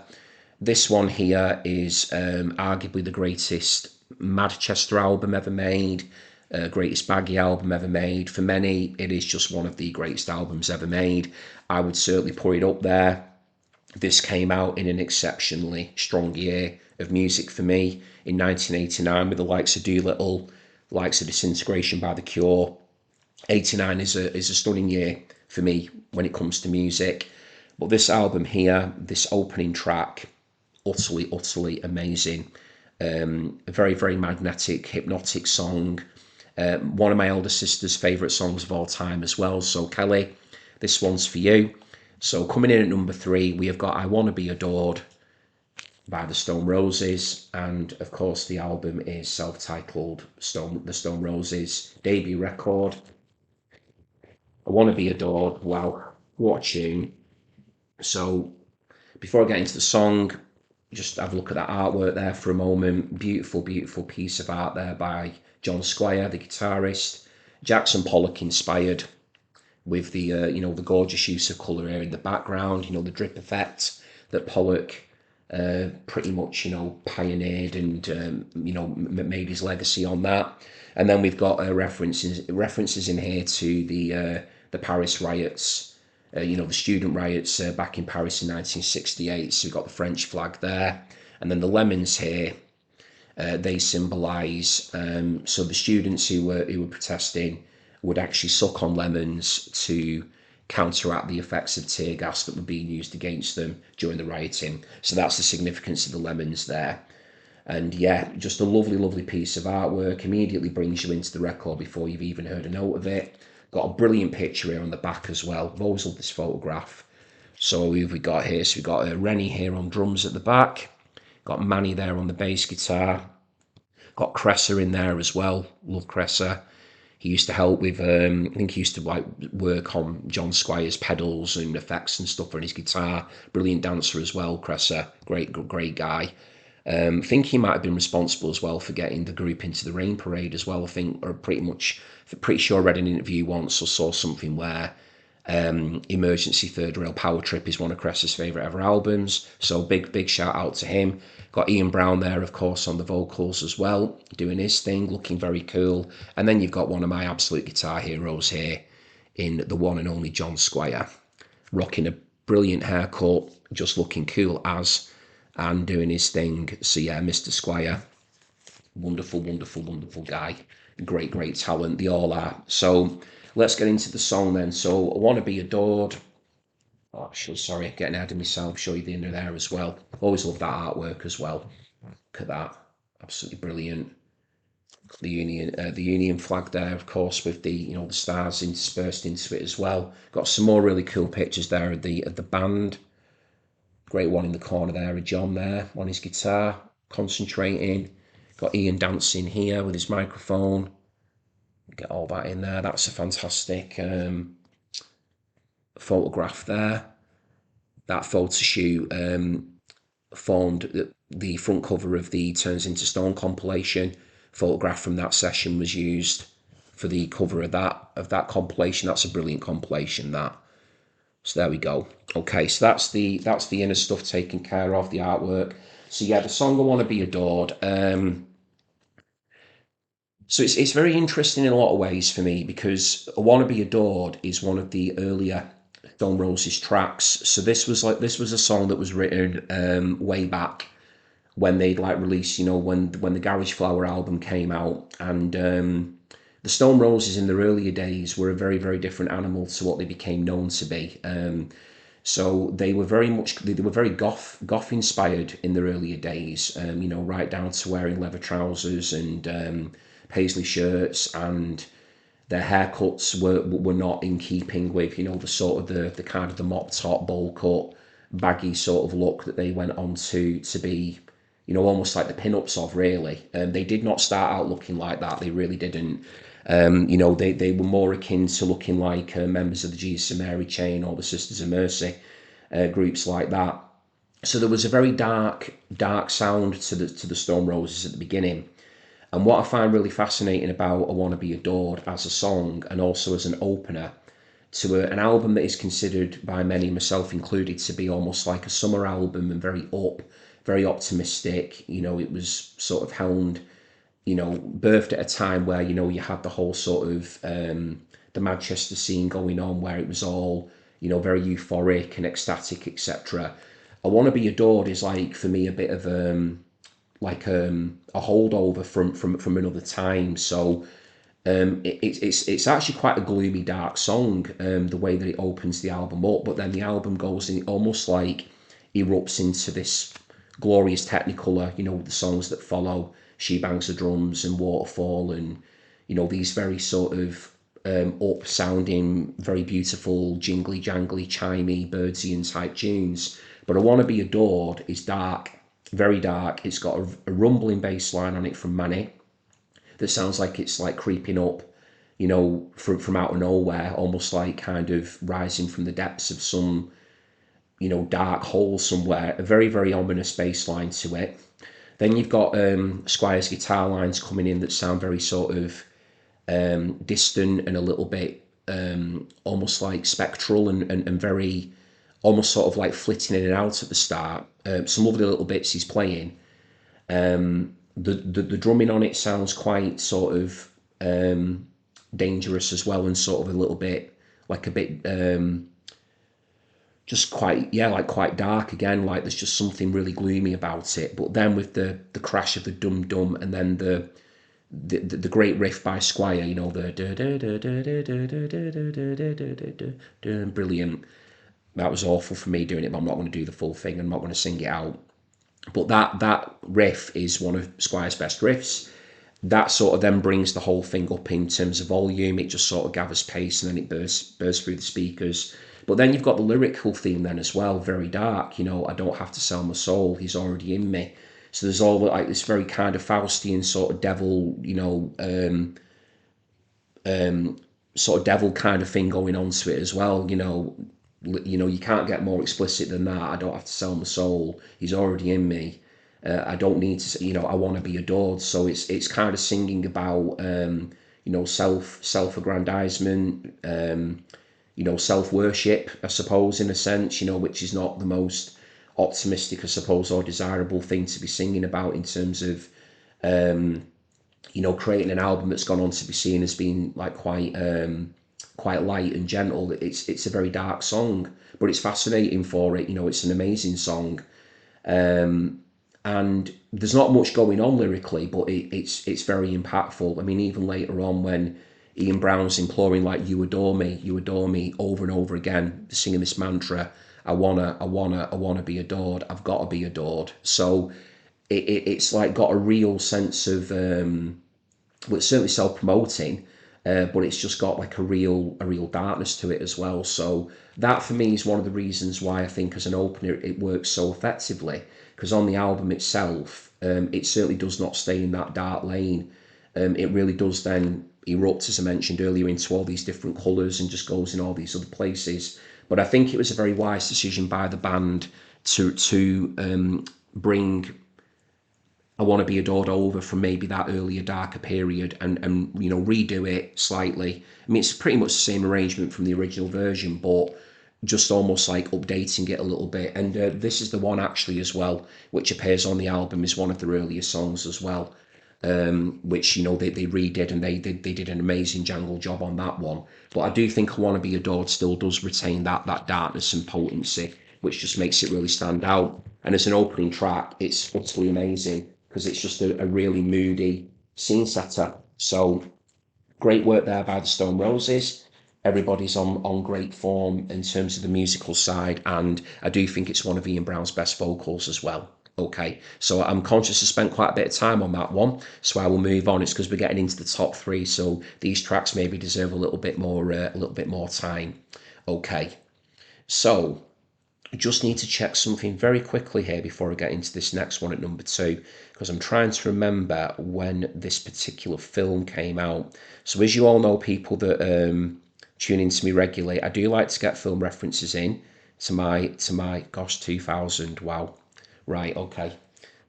This one here is arguably the greatest Manchester album ever made, greatest Baggy album ever made. For many, it is just one of the greatest albums ever made. I would certainly put it up there. This came out in an exceptionally strong year of music for me in 1989 with the likes of Doolittle, likes of Disintegration by The Cure. 89 is a stunning year for me when it comes to music. But this album here, this opening track, utterly amazing. A very, very magnetic, hypnotic song. One of my elder sister's favourite songs of all time as well. So Kelly, this one's for you. So coming in at number three, we have got I Wanna Be Adored by the Stone Roses. And of course the album is self-titled The Stone Roses debut record. I Wanna Be Adored. Wow, what a tune. So before I get into the song, just have a look at that artwork there for a moment. Beautiful, beautiful piece of art there by John Squire, the guitarist. Jackson Pollock inspired with the the gorgeous use of colour here in the background. The drip effect that Pollock pretty much pioneered and made his legacy on that. And then we've got references in here to the Paris riots. The student riots back in Paris in 1968. So we've got the French flag there. And then the lemons here, they symbolise, so the students who were protesting would actually suck on lemons to counteract the effects of tear gas that were being used against them during the rioting. So that's the significance of the lemons there. And yeah, just a lovely, lovely piece of artwork. Immediately brings you into the record before you've even heard a note of it. Got a brilliant picture here on the back as well. I've always loved this photograph. So who have we got here? So we've got Rennie here on drums at the back. Got Manny there on the bass guitar. Got Cressa in there as well. Love Cressa. He used to help with, I think he used to work on John Squire's pedals and effects and stuff on his guitar. Brilliant dancer as well, Cressa. Great guy. I think he might have been responsible as well for getting the group into the Rain Parade as well. I think, or pretty sure I read an interview once or saw something where Emergency Third Rail Power Trip is one of Cressa's favourite ever albums. So big shout out to him. Got Ian Brown there, of course, on the vocals as well, doing his thing, looking very cool. And then you've got one of my absolute guitar heroes here in the one and only John Squire, rocking a brilliant haircut, just looking cool and doing his thing. So yeah, Mr. Squire, wonderful guy. Great talent, they all are. So let's get into the song then. So I Want to Be Adored. Oh, actually, sorry, getting ahead of myself. Show you the end of there as well. Always love that artwork as well. Look at that, absolutely brilliant. The Union flag there, of course, with the the stars interspersed into it as well. Got some more really cool pictures there of the band. Great one in the corner there of John there on his guitar, concentrating. Got Ian dancing here with his microphone. Get all that in there. That's a fantastic photograph there. That photo shoot formed the front cover of the Turns Into Stone compilation. Photograph from that session was used for the cover of that compilation. That's a brilliant compilation, that. So there we go. Okay, so that's the inner stuff taken care of, the artwork. So yeah, the song I Want to Be Adored. So it's very interesting in a lot of ways for me, because I Want to Be Adored is one of the earlier Stone Roses tracks. So this was a song that was written way back when they'd released, when the Garage Flower album came out. And the Stone Roses in their earlier days were a very, very different animal to what they became known to be. So they were very goth inspired in their earlier days, right down to wearing leather trousers and paisley shirts, and their haircuts were not in keeping with the sort of the kind of the mop top, bowl cut, baggy sort of look that they went on to be almost like the pin-ups of, really. They did not start out looking like that. They really didn't. They were more akin to looking like members of the Jesus and Mary chain or the Sisters of Mercy, groups like that. So there was a very dark sound to the Stone Roses at the beginning. And what I find really fascinating about I Want to Be Adored as a song and also as an opener to an album that is considered by many, myself included, to be almost like a summer album and very optimistic. It was sort of helmed, birthed at a time where, you had the whole sort of the Manchester scene going on where it was all, very euphoric and ecstatic, etc. I Want to Be Adored is like, for me, a bit of a holdover from another time. So it's actually quite a gloomy, dark song, the way that it opens the album up, but then the album goes and it almost like erupts into this glorious technicolor, the songs that follow, She Bangs the Drums and Waterfall, and these very sort of up sounding, very beautiful, jingly jangly, chimey, Birdsian type tunes. But I Want to Be Adored is dark, very dark. It's got a rumbling bass line on it from Manny that sounds like it's like creeping up, from out of nowhere, almost like kind of rising from the depths of some, dark hole somewhere. A very, very ominous bass line to it. Then you've got Squire's guitar lines coming in that sound very sort of distant and a little bit almost like spectral and very almost sort of like flitting in and out at the start. Some lovely little bits he's playing. The drumming on it sounds quite sort of dangerous as well, and sort of a little bit like a bit just quite, yeah, like quite dark again, like there's just something really gloomy about it. But then with the crash of the dum dum and then the great riff by Squire, the brilliant. That was awful for me doing it, but I'm not going to do the full thing. I'm not going to sing it out. But that riff is one of Squire's best riffs. That sort of then brings the whole thing up in terms of volume. It just sort of gathers pace and then it bursts through the speakers. But then you've got the lyrical theme then as well, very dark. I don't have to sell my soul, he's already in me. So there's all like this very kind of Faustian sort of devil, sort of devil kind of thing going on to it as well. You can't get more explicit than that. I don't have to sell my soul, he's already in me. I don't need to, I want to be adored. So it's kind of singing about, self-aggrandizement, self worship, I suppose, in a sense, which is not the most optimistic, I suppose, or desirable thing to be singing about in terms of, creating an album that's gone on to be seen as being like quite light and gentle. It's a very dark song, but it's fascinating for it. It's an amazing song. And there's not much going on lyrically, but it's very impactful. I mean, even later on when Ian Brown's imploring like you adore me over and over again, singing this mantra, I wanna be adored, I've got to be adored. So it's like got a real sense of well, it's certainly self-promoting, but it's just got like a real darkness to it as well. So that for me is one of the reasons why I think as an opener it works so effectively, because on the album itself, it certainly does not stay in that dark lane. It really does then erupt, as I mentioned earlier, into all these different colours and just goes in all these other places. But I think it was a very wise decision by the band to bring I Want to Be Adored over from maybe that earlier, darker period and redo it slightly. I mean, it's pretty much the same arrangement from the original version, but just almost like updating it a little bit. And this is the one actually as well, which appears on the album, is one of their earlier songs as well, which, they redid, and they did an amazing jangle job on that one. But I do think I Want to Be Adored still does retain that darkness and potency, which just makes it really stand out. And as an opening track, it's utterly amazing, because it's just a really moody scene setter. So great work there by the Stone Roses. Everybody's on great form in terms of the musical side, and I do think it's one of Ian Brown's best vocals as well. Okay, so I'm conscious I spent quite a bit of time on that one, so I will move on. It's because we're getting into the top three, so these tracks maybe deserve a little bit more time. Okay, so I just need to check something very quickly here before I get into this next one at number two, because I'm trying to remember when this particular film came out. So, as you all know, people that tune into me regularly, I do like to get film references in to my gosh, 2000. Wow, right, okay.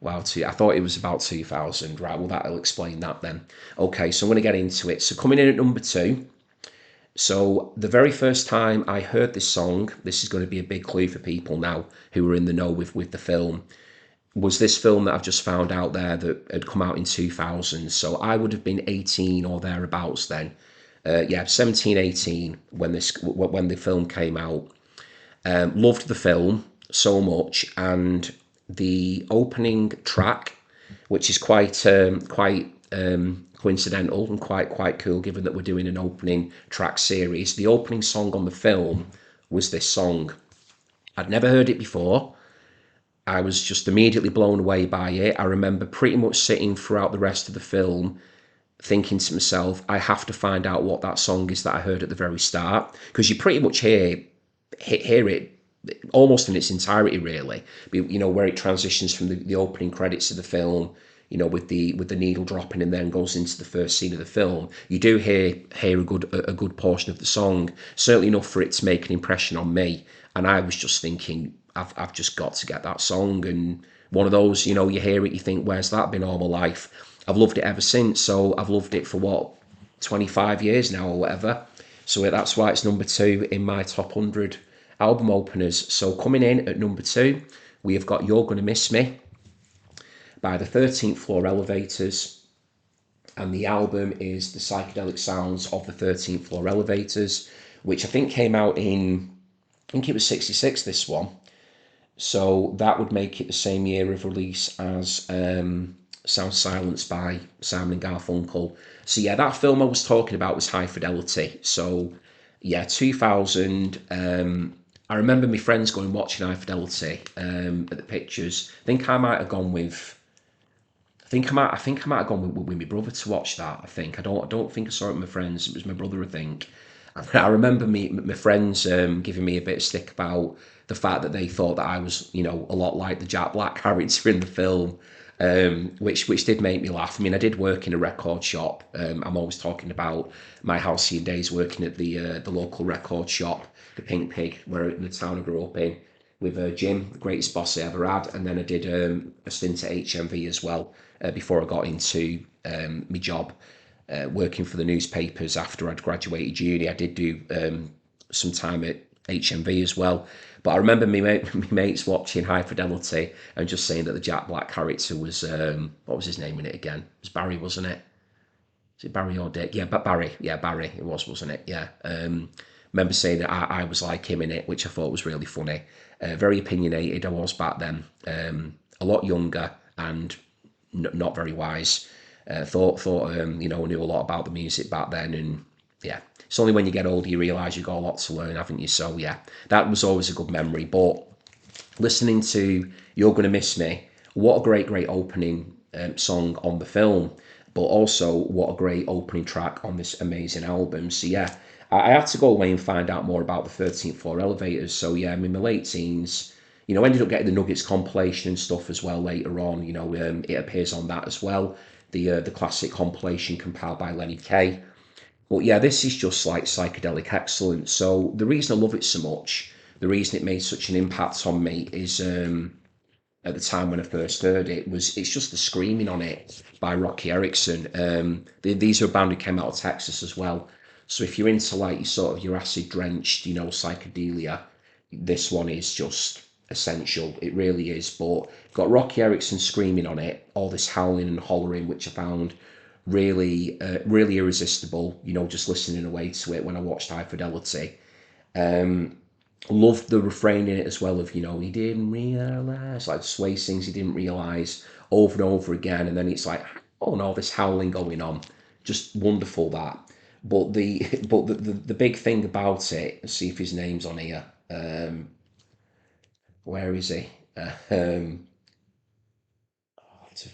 Wow, I thought it was about 2000. Right, well, that'll explain that then. Okay, so I'm going to get into it. So, coming in at number two. So the very first time I heard this song, this is going to be a big clue for people now who are in the know with the film, was this film that I've just found out there that had come out in 2000. So I would have been 18 or thereabouts then. Yeah, 17, 18 when the film came out. Loved the film so much, and the opening track, which is quite coincidental and quite cool, given that we're doing an opening track series. The opening song on the film was this song. I'd never heard it before. I was just immediately blown away by it. I remember pretty much sitting throughout the rest of the film thinking to myself, I have to find out what that song is that I heard at the very start, because you pretty much hear it almost in its entirety, really. You know, where it transitions from the opening credits of the film, you know, with the needle dropping and then goes into the first scene of the film. You do hear a good portion of the song, certainly enough for it to make an impression on me. And I was just thinking, I've just got to get that song. And one of those, you know, you hear it, you think, where's that been all my life? I've loved it ever since. So I've loved it for what, 25 years now or whatever. So that's why it's number two in my top 100 album openers. So coming in at number two, we have got You're Gonna Miss Me by the 13th Floor Elevators. And the album is The Psychedelic Sounds of the 13th Floor Elevators, which I think came out I think it was 66, this one. So that would make it the same year of release as Sound Silence by Simon and Garfunkel. So yeah, that film I was talking about was High Fidelity. So yeah, 2000. I remember my friends going watching High Fidelity at the pictures. I think I might have gone with. I think I might have gone with my brother to watch that. I don't think I saw it with my friends. It was my brother, I think. I remember my friends giving me a bit of stick about the fact that they thought that I was, you know, a lot like the Jack Black character in the film, which did make me laugh. I mean, I did work in a record shop. I'm always talking about my halcyon days working at the local record shop, the Pink Pig, where in the town I grew up in, with Jim, the greatest boss I ever had, and then I did a stint at HMV as well before I got into my job working for the newspapers after I'd graduated uni. I did do some time at HMV as well. But I remember my mates watching High Fidelity and just saying that the Jack Black character was, what was his name in it again? It was Barry, wasn't it? Is it Barry or Dick? Yeah, but Barry. Yeah, Barry. It was, wasn't it? Yeah. Remember saying that I was like him in it, which I thought was really funny. Very opinionated I was back then. A lot younger and not very wise. Thought you know, knew a lot about the music back then, and yeah, it's only when you get older you realise you've got a lot to learn, haven't you? So yeah, that was always a good memory. But listening to You're Gonna Miss Me, what a great opening song on the film, but also what a great opening track on this amazing album. So yeah, I had to go away and find out more about the 13th Floor Elevators. So yeah, I'm in my late teens. You know, ended up getting the Nuggets compilation and stuff as well later on. You know, it appears on that as well. The classic compilation compiled by Lenny Kaye. But yeah, this is just like psychedelic excellence. So the reason I love it so much, the reason it made such an impact on me is at the time when I first heard it was it's just the screaming on it by Rocky Erickson. These are a band who came out of Texas as well. So if you're into like your sort of your acid drenched, you know, psychedelia, this one is just essential. It really is. But got Rocky Erickson screaming on it, all this howling and hollering, which I found really irresistible. You know, just listening away to it when I watched High Fidelity. Loved the refrain in it as well of, you know, he didn't realise, like Sway sings, he didn't realise over and over again, and then it's like, oh no, this howling going on, just wonderful that. But the big thing about it, let's see if his name's on here. Where is he? Um,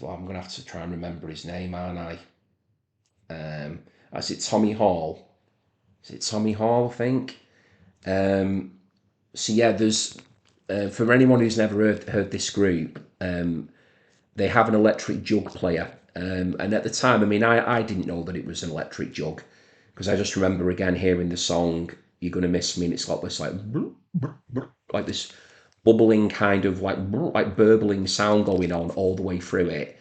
I'm gonna have to try and remember his name, aren't I? Is it Tommy Hall? Is it Tommy Hall? I think. So yeah, For anyone who's never heard this group, they have an electric jug player. And at the time, I mean, I didn't know that it was an electric jug because I just remember again hearing the song "You're Gonna Miss Me," and it's got this like this bubbling kind of like burbling sound going on all the way through it.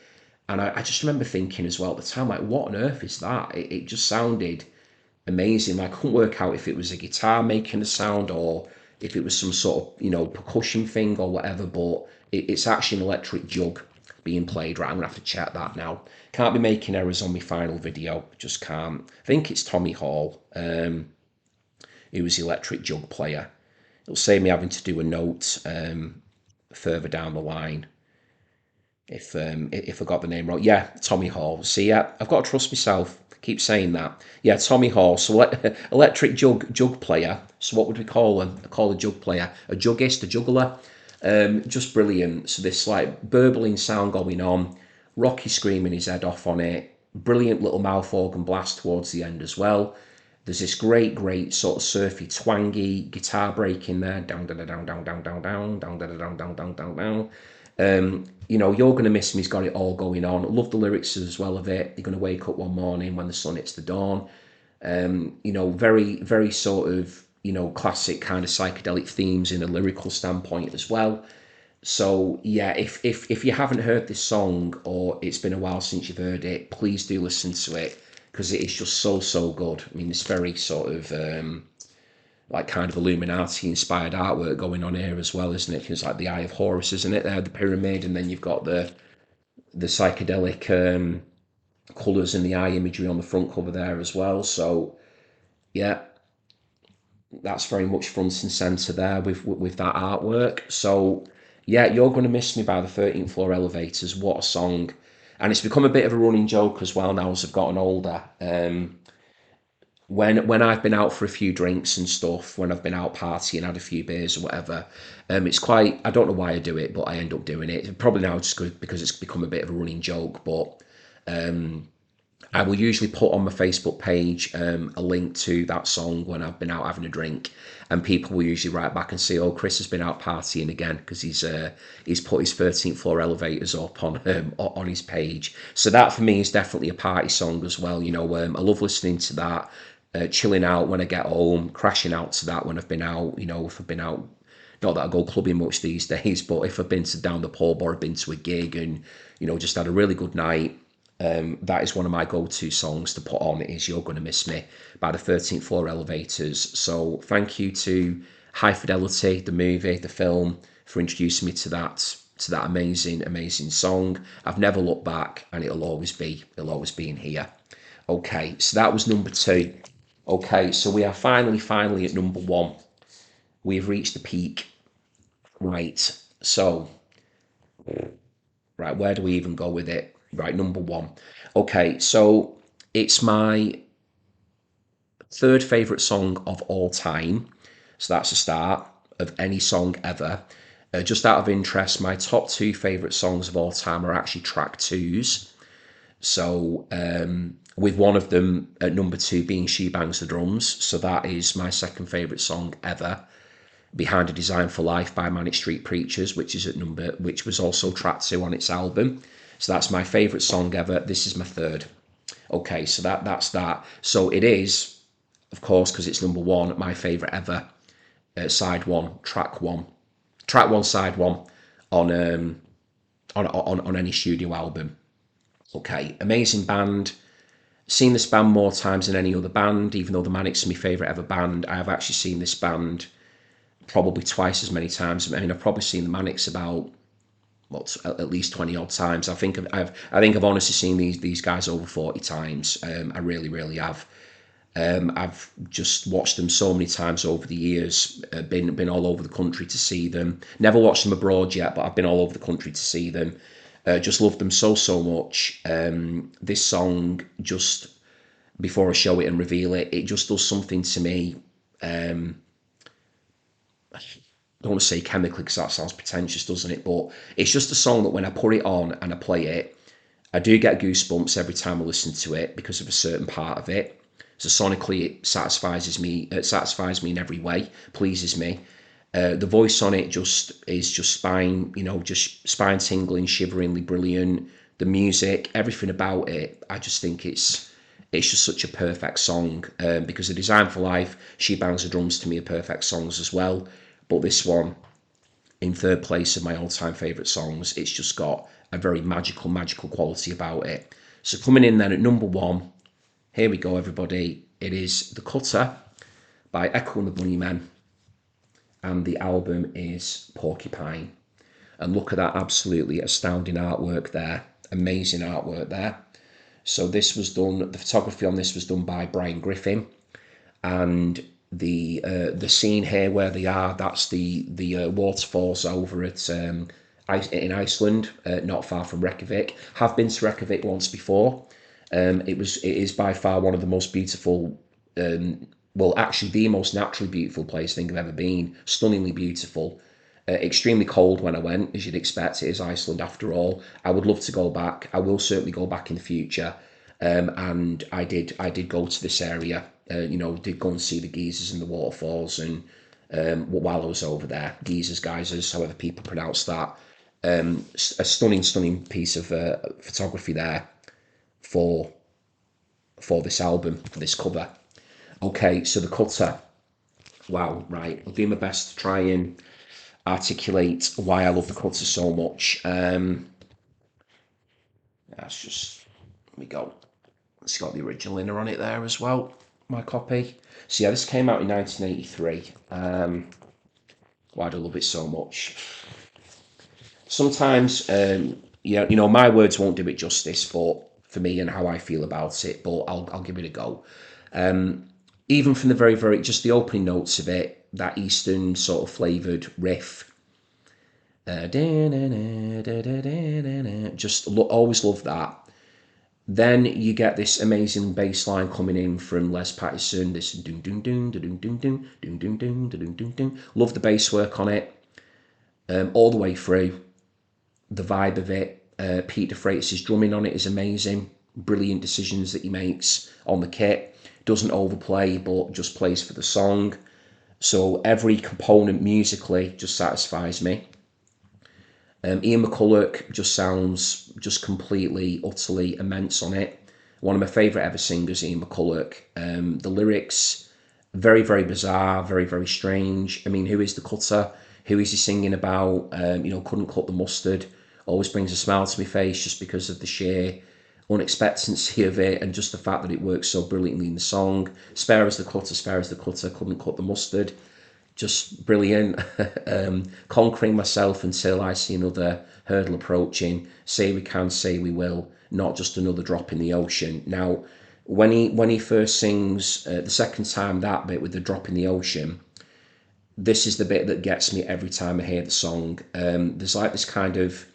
And I just remember thinking as well at the time, like, what on earth is that? It just sounded amazing. Like, I couldn't work out if it was a guitar making a sound or if it was some sort of, percussion thing or whatever, but it's actually an electric jug being played. Right, I'm gonna have to check that now. Can't be making errors on my final video, just can't. I think it's Tommy Hall, who was the electric jug player. It'll save me having to do a note further down the line if I got the name wrong. Yeah, Tommy Hall. See, yeah, I've got to trust myself. Keep saying that. Yeah, Tommy Hall. So electric jug player. So what would we call him? I call a jug player a juggist, a juggler. Just brilliant. So this like burbling sound going on, Rocky screaming his head off on it. Brilliant little mouth organ blast towards the end as well. There's this great sort of surfy, twangy guitar break in there. Down, down, down, down, down, down, down, down, down, down, down, down, down, down. You're gonna miss me. He's got it all going on. Love the lyrics as well of it. You're gonna wake up one morning when the sun hits the dawn. Very sort of classic kind of psychedelic themes in a lyrical standpoint as well. So yeah, if you haven't heard this song or it's been a while since you've heard it, please do listen to it because it is just so good. I mean, it's very sort of like kind of Illuminati inspired artwork going on here as well, isn't it? It's like the Eye of Horus, isn't it? There, the pyramid, and then you've got the psychedelic colours and the eye imagery on the front cover there as well. So yeah, that's very much front and centre there with that artwork. So yeah, You're Gonna Miss Me by the 13th Floor Elevators. What a song! And it's become a bit of a running joke as well now as I've gotten older. When I've been out for a few drinks and stuff, when I've been out partying, had a few beers or whatever, it's quite. I don't know why I do it, but I end up doing it. Probably now just because it's become a bit of a running joke. But I will usually put on my Facebook page a link to that song when I've been out having a drink, and people will usually write back and say, "Oh, Chris has been out partying again," because he's put his 13th Floor Elevators up on his page. So that for me is definitely a party song as well. I love listening to that. Chilling out when I get home, crashing out to that when I've been out. If I've been out, not that I go clubbing much these days, but if I've been to down the pub or I've been to a gig and just had a really good night, that is one of my go-to songs to put on. Is "You're Gonna Miss Me" by the 13th Floor Elevators. So thank you to High Fidelity, the movie, the film, for introducing me to that amazing song. I've never looked back, and it'll always be in here. Okay, so that was number 2. Okay, so we are finally at number 1. We've reached the peak. Right, so, right, where do we even go with it? Right, number 1. Okay, so it's my third favourite song of all time. So that's a start of any song ever. Just out of interest, my top 2 favourite songs of all time are actually track 2s. So, with one of them at number 2 being She Bangs the Drums. So that is my second favourite song ever. Behind a Design for Life by Manic Street Preachers, which was also track 2 on its album. So that's my favourite song ever. This is my third. Okay, so that's that. So it is, of course, because it's number 1, my favourite ever. Side 1, track 1, side 1 on any studio album. Okay, amazing band. Seen this band more times than any other band, even though the Manics are my favourite ever band. I have actually seen this band probably twice as many times. I mean, I've probably seen the Manics about at least 20 odd times. I think I've honestly seen these guys over 40 times. I really have. I've just watched them so many times over the years. Been all over the country to see them. Never watched them abroad yet, but I've been all over the country to see them. Just love them so much. This song, just before I show it and reveal it, it just does something to me. I don't want to say chemically because that sounds pretentious, doesn't it? But it's just a song that when I put it on and I play it, I do get goosebumps every time I listen to it because of a certain part of it. So sonically, it satisfies me in every way, pleases me. The voice on it is just just spine tingling, shiveringly brilliant. The music, everything about it, I just think it's just such a perfect song. Because the Design for Life, She Bangs the Drums to me are perfect songs as well. But this one, in third place of my all-time favourite songs, it's just got a very magical quality about it. So coming in then at number one, here we go, everybody. It is The Cutter by Echo and the Bunnymen, and the album is Porcupine. And look at that absolutely astounding artwork there. Amazing artwork there. So this was done, the photography on this was done by Brian Griffin, and the scene here where they are, that's the waterfalls over at in Iceland, not far from Reykjavik. Have been to Reykjavik once before. It is by far one of the most beautiful, well, actually the most naturally beautiful place I think I've ever been. Stunningly beautiful. Extremely cold when I went, as you'd expect. It is Iceland after all. I would love to go back. I will certainly go back in the future. And I did go to this area. Did go and see the geysers and the waterfalls, and while I was over there, geysers, however people pronounce that. A stunning piece of photography there for this album, for this cover. Okay, so The Cutter. Wow, right. I'll do my best to try and articulate why I love The Cutter so much. That's just, here we go. It's got the original inner on it there as well, my copy. So yeah, this came out in 1983. Why do I love it so much? Sometimes, my words won't do it justice for me and how I feel about it, but I'll give it a go. Even from the very, just the opening notes of it, that Eastern sort of flavoured riff. Just always love that. Then you get this amazing bass line coming in from Les Patterson. This doom doom doom doom doom doom doom doom doom doom doom doom. Love the bass work on it, all the way through. The vibe of it. Pete DeFreitas' drumming on it is amazing. Brilliant decisions that he makes on the kit. Doesn't overplay, but just plays for the song. So every component musically just satisfies me. Ian McCulloch just sounds just completely, utterly immense on it. One of my favourite ever singers, Ian McCulloch. The lyrics, very bizarre, very strange. I mean, who is the cutter? Who is he singing about? Couldn't cut the mustard. Always brings a smile to my face just because of the sheer unexpectancy of it, and just the fact that it works so brilliantly in the song. Spare as the cutter, couldn't cut the mustard. Just brilliant. Conquering myself until I see another hurdle approaching. Say we can, say we will, not just another drop in the ocean. Now, when he first sings the second time that bit with the drop in the ocean, this is the bit that gets me every time I hear the song. There's like this kind of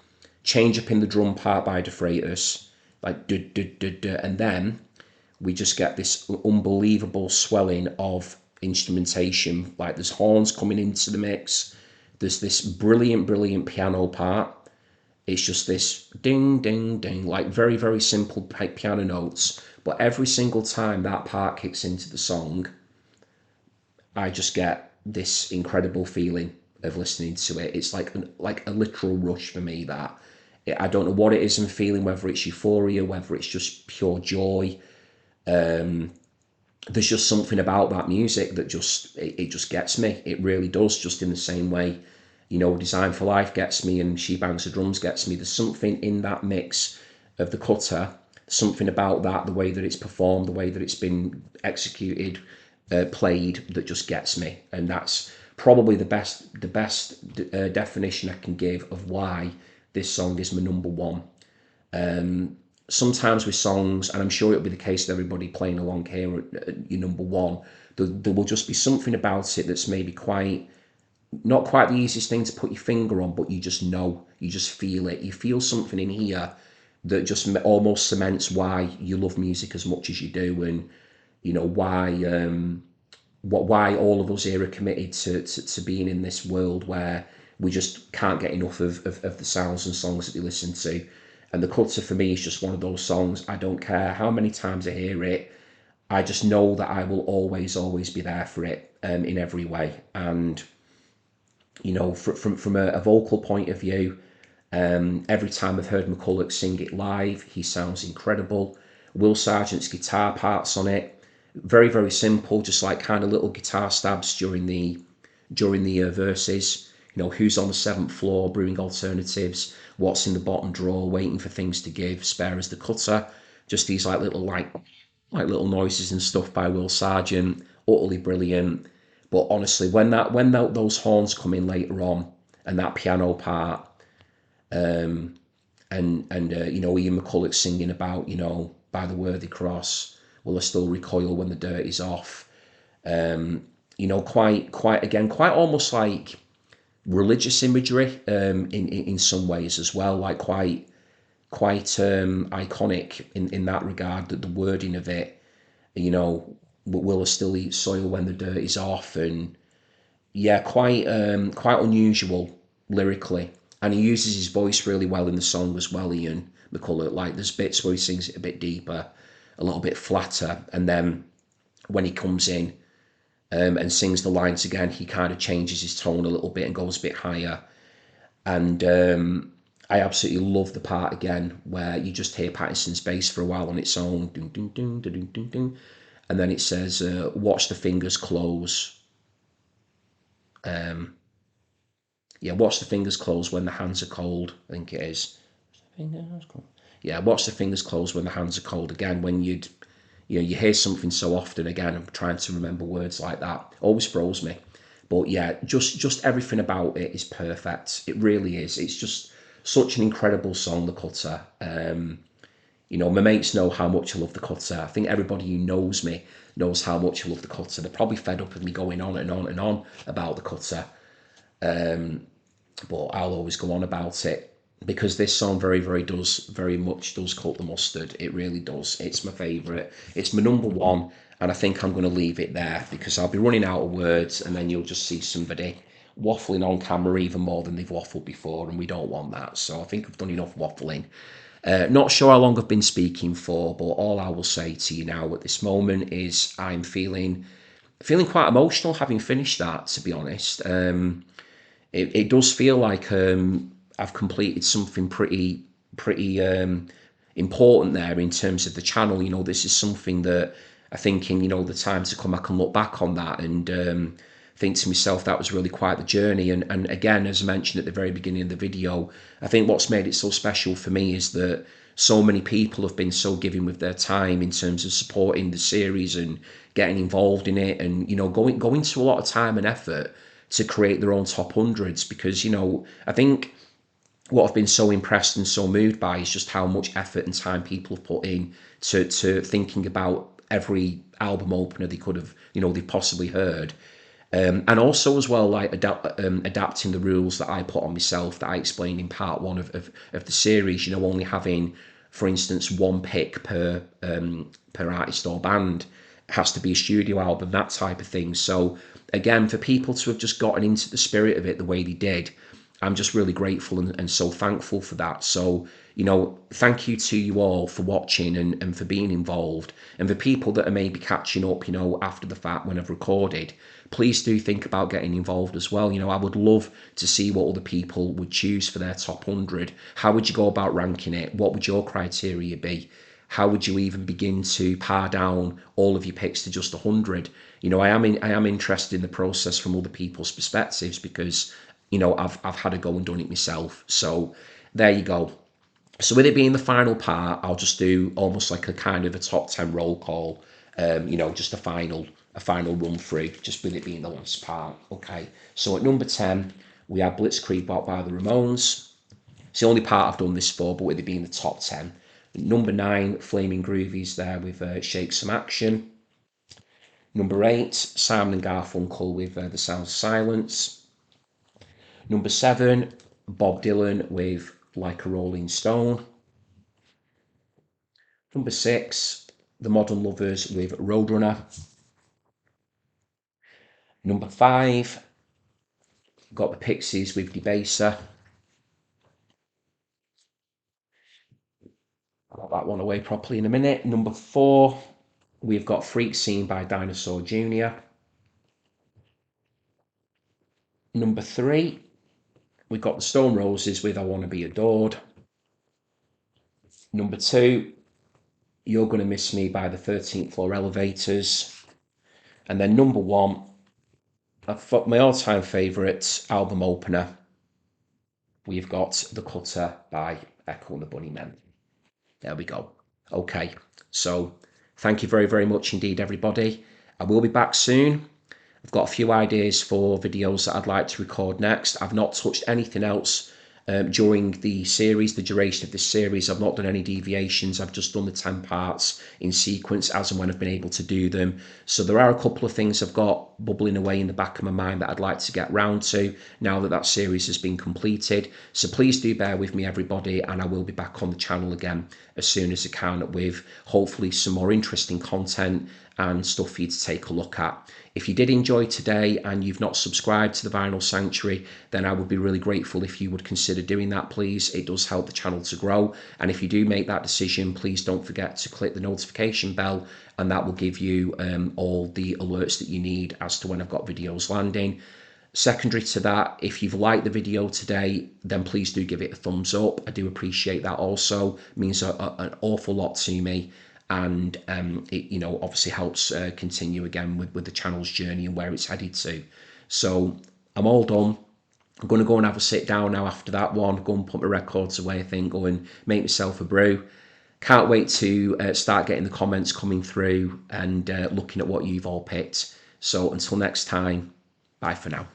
change up in the drum part by DeFreitas, like duh, duh, duh, duh, and then we just get this unbelievable swelling of instrumentation. Like there's horns coming into the mix. There's this brilliant piano part. It's just this ding, ding, ding, like very simple piano notes. But every single time that part kicks into the song, I just get this incredible feeling of listening to it. It's like a literal rush for me. I don't know what it is I'm feeling, whether it's euphoria, whether it's just pure joy. There's just something about that music that it just gets me. It really does, just in the same way, Design for Life gets me and She Bangs the Drums gets me. There's something in that mix of The Cutter, something about that, the way that it's performed, the way that it's been executed, played, that just gets me. And that's probably the best definition I can give of why this song is my number one. Sometimes with songs, and I'm sure it'll be the case with everybody playing along here at your number one, there will just be something about it that's maybe not quite the easiest thing to put your finger on, but you just know, you just feel it. You feel something in here that just almost cements why you love music as much as you do, and why all of us here are committed to being in this world where we just can't get enough of the sounds and songs that we listen to. And The Cutter for me is just one of those songs. I don't care how many times I hear it, I just know that I will always be there for it, in every way. And From a vocal point of view, every time I've heard McCulloch sing it live, he sounds incredible. Will Sargent's guitar parts on it, very very simple, just like kind of little guitar stabs during the verses. Who's on the seventh floor, brewing alternatives, what's in the bottom drawer, waiting for things to give, spare as the cutter. Just these like little noises and stuff by Will Sargent, utterly brilliant. But honestly, when those horns come in later on, and that piano part, and Ian McCulloch singing about by the worthy cross, will I still recoil when the dirt is off? Quite again, quite almost like religious imagery in some ways as well, like quite iconic in that regard. That the wording of it, will I still eat soil when the dirt is off, and yeah, quite unusual lyrically, and he uses his voice really well in the song as well. Ian McCulloch, like there's bits where he sings it a bit deeper, a little bit flatter, and then when he comes in and sings the lines again, he kind of changes his tone a little bit and goes a bit higher. And I absolutely love the part again where you just hear Pattinson's bass for a while on its own, dun, dun, dun, dun, dun, dun, dun, and then it says, "Watch the fingers close." Um, yeah, watch the fingers close when the hands are cold. I think it is. Yeah, watch the fingers close when the hands are cold. Again, when you hear something so often. Again, I'm trying to remember words like that. Always froze me. But yeah, just everything about it is perfect. It really is. It's just such an incredible song, The Cutter. My mates know how much I love The Cutter. I think everybody who knows me knows how much I love The Cutter. They're probably fed up with me going on and on and on about The Cutter. But I'll always go on about it because this song very much does cut the mustard. It really does. It's my favourite. It's my number one, and I think I'm going to leave it there because I'll be running out of words, and then you'll just see somebody waffling on camera even more than they've waffled before, and we don't want that. So I think I've done enough waffling. Not sure how long I've been speaking for, but all I will say to you now at this moment is I'm feeling quite emotional having finished that. To be honest, it does feel like I've completed something pretty important there in terms of the channel. This is something that I think in the time to come I can look back on that and think to myself that was really quite the journey. And again, as I mentioned at the very beginning of the video, I think what's made it so special for me is that so many people have been so giving with their time in terms of supporting the series and getting involved in it, and going to a lot of time and effort to create their own top hundreds. Because I think what I've been so impressed and so moved by is just how much effort and time people have put in to thinking about every album opener they could have they possibly heard. And also as well, like adapting the rules that I put on myself that I explained in part one of the series. Only having, for instance, one pick per artist or band. It has to be a studio album, that type of thing. So again, for people to have just gotten into the spirit of it the way they did, I'm just really grateful and so thankful for that. So, thank you to you all for watching and for being involved. And for people that are maybe catching up, after the fact when I've recorded, please do think about getting involved as well. I would love to see what other people would choose for their top 100. How would you go about ranking it? What would your criteria be? How would you even begin to pare down all of your picks to just 100? I am interested in the process from other people's perspectives because I've had a go and done it myself. So there you go. So with it being the final part, I'll just do almost like a kind of a top 10 roll call. Just a final run through, just with it being the last part. Okay. So at number 10, we have Blitzkrieg Bop by the Ramones. It's the only part I've done this for, but with it being the top 10. Number 9, Flaming Groovies there with Shake Some Action. Number 8, Simon and Garfunkel with The Sound of Silence. Number 7, Bob Dylan with Like a Rolling Stone. Number 6, The Modern Lovers with Roadrunner. Number 5, got the Pixies with Debaser. I'll put that one away properly in a minute. Number 4, we've got Freak Scene by Dinosaur Jr. Number 3, we've got the Stone Roses with I Want to Be Adored. Number 2, You're Gonna Miss Me by the 13th Floor Elevators. And then number 1, my all-time favourite album opener, we've got The Cutter by Echo and the Bunnymen. There we go. Okay, so thank you very, very much indeed, everybody. I will be back soon. I've got a few ideas for videos that I'd like to record next. I've not touched anything else during the series, the duration of this series. I've not done any deviations. I've just done the 10 parts in sequence as and when I've been able to do them. So there are a couple of things I've got bubbling away in the back of my mind that I'd like to get round to now that that series has been completed. So please do bear with me, everybody, and I will be back on the channel again as soon as I can with hopefully some more interesting content and stuff for you to take a look at. If you did enjoy today and you've not subscribed to the Vinyl Sanctuary, then I would be really grateful if you would consider doing that, please. It does help the channel to grow. And if you do make that decision, please don't forget to click the notification bell, and that will give you all the alerts that you need as to when I've got videos landing. Secondary to that, if you've liked the video today, then please do give it a thumbs up. I do appreciate that also. It means an awful lot to me. And it obviously helps continue again with the channel's journey and where it's headed to. So I'm all done. I'm going to go and have a sit down now after that one, go and put my records away, I think, go and make myself a brew. Can't wait to start getting the comments coming through and looking at what you've all picked. So until next time, bye for now.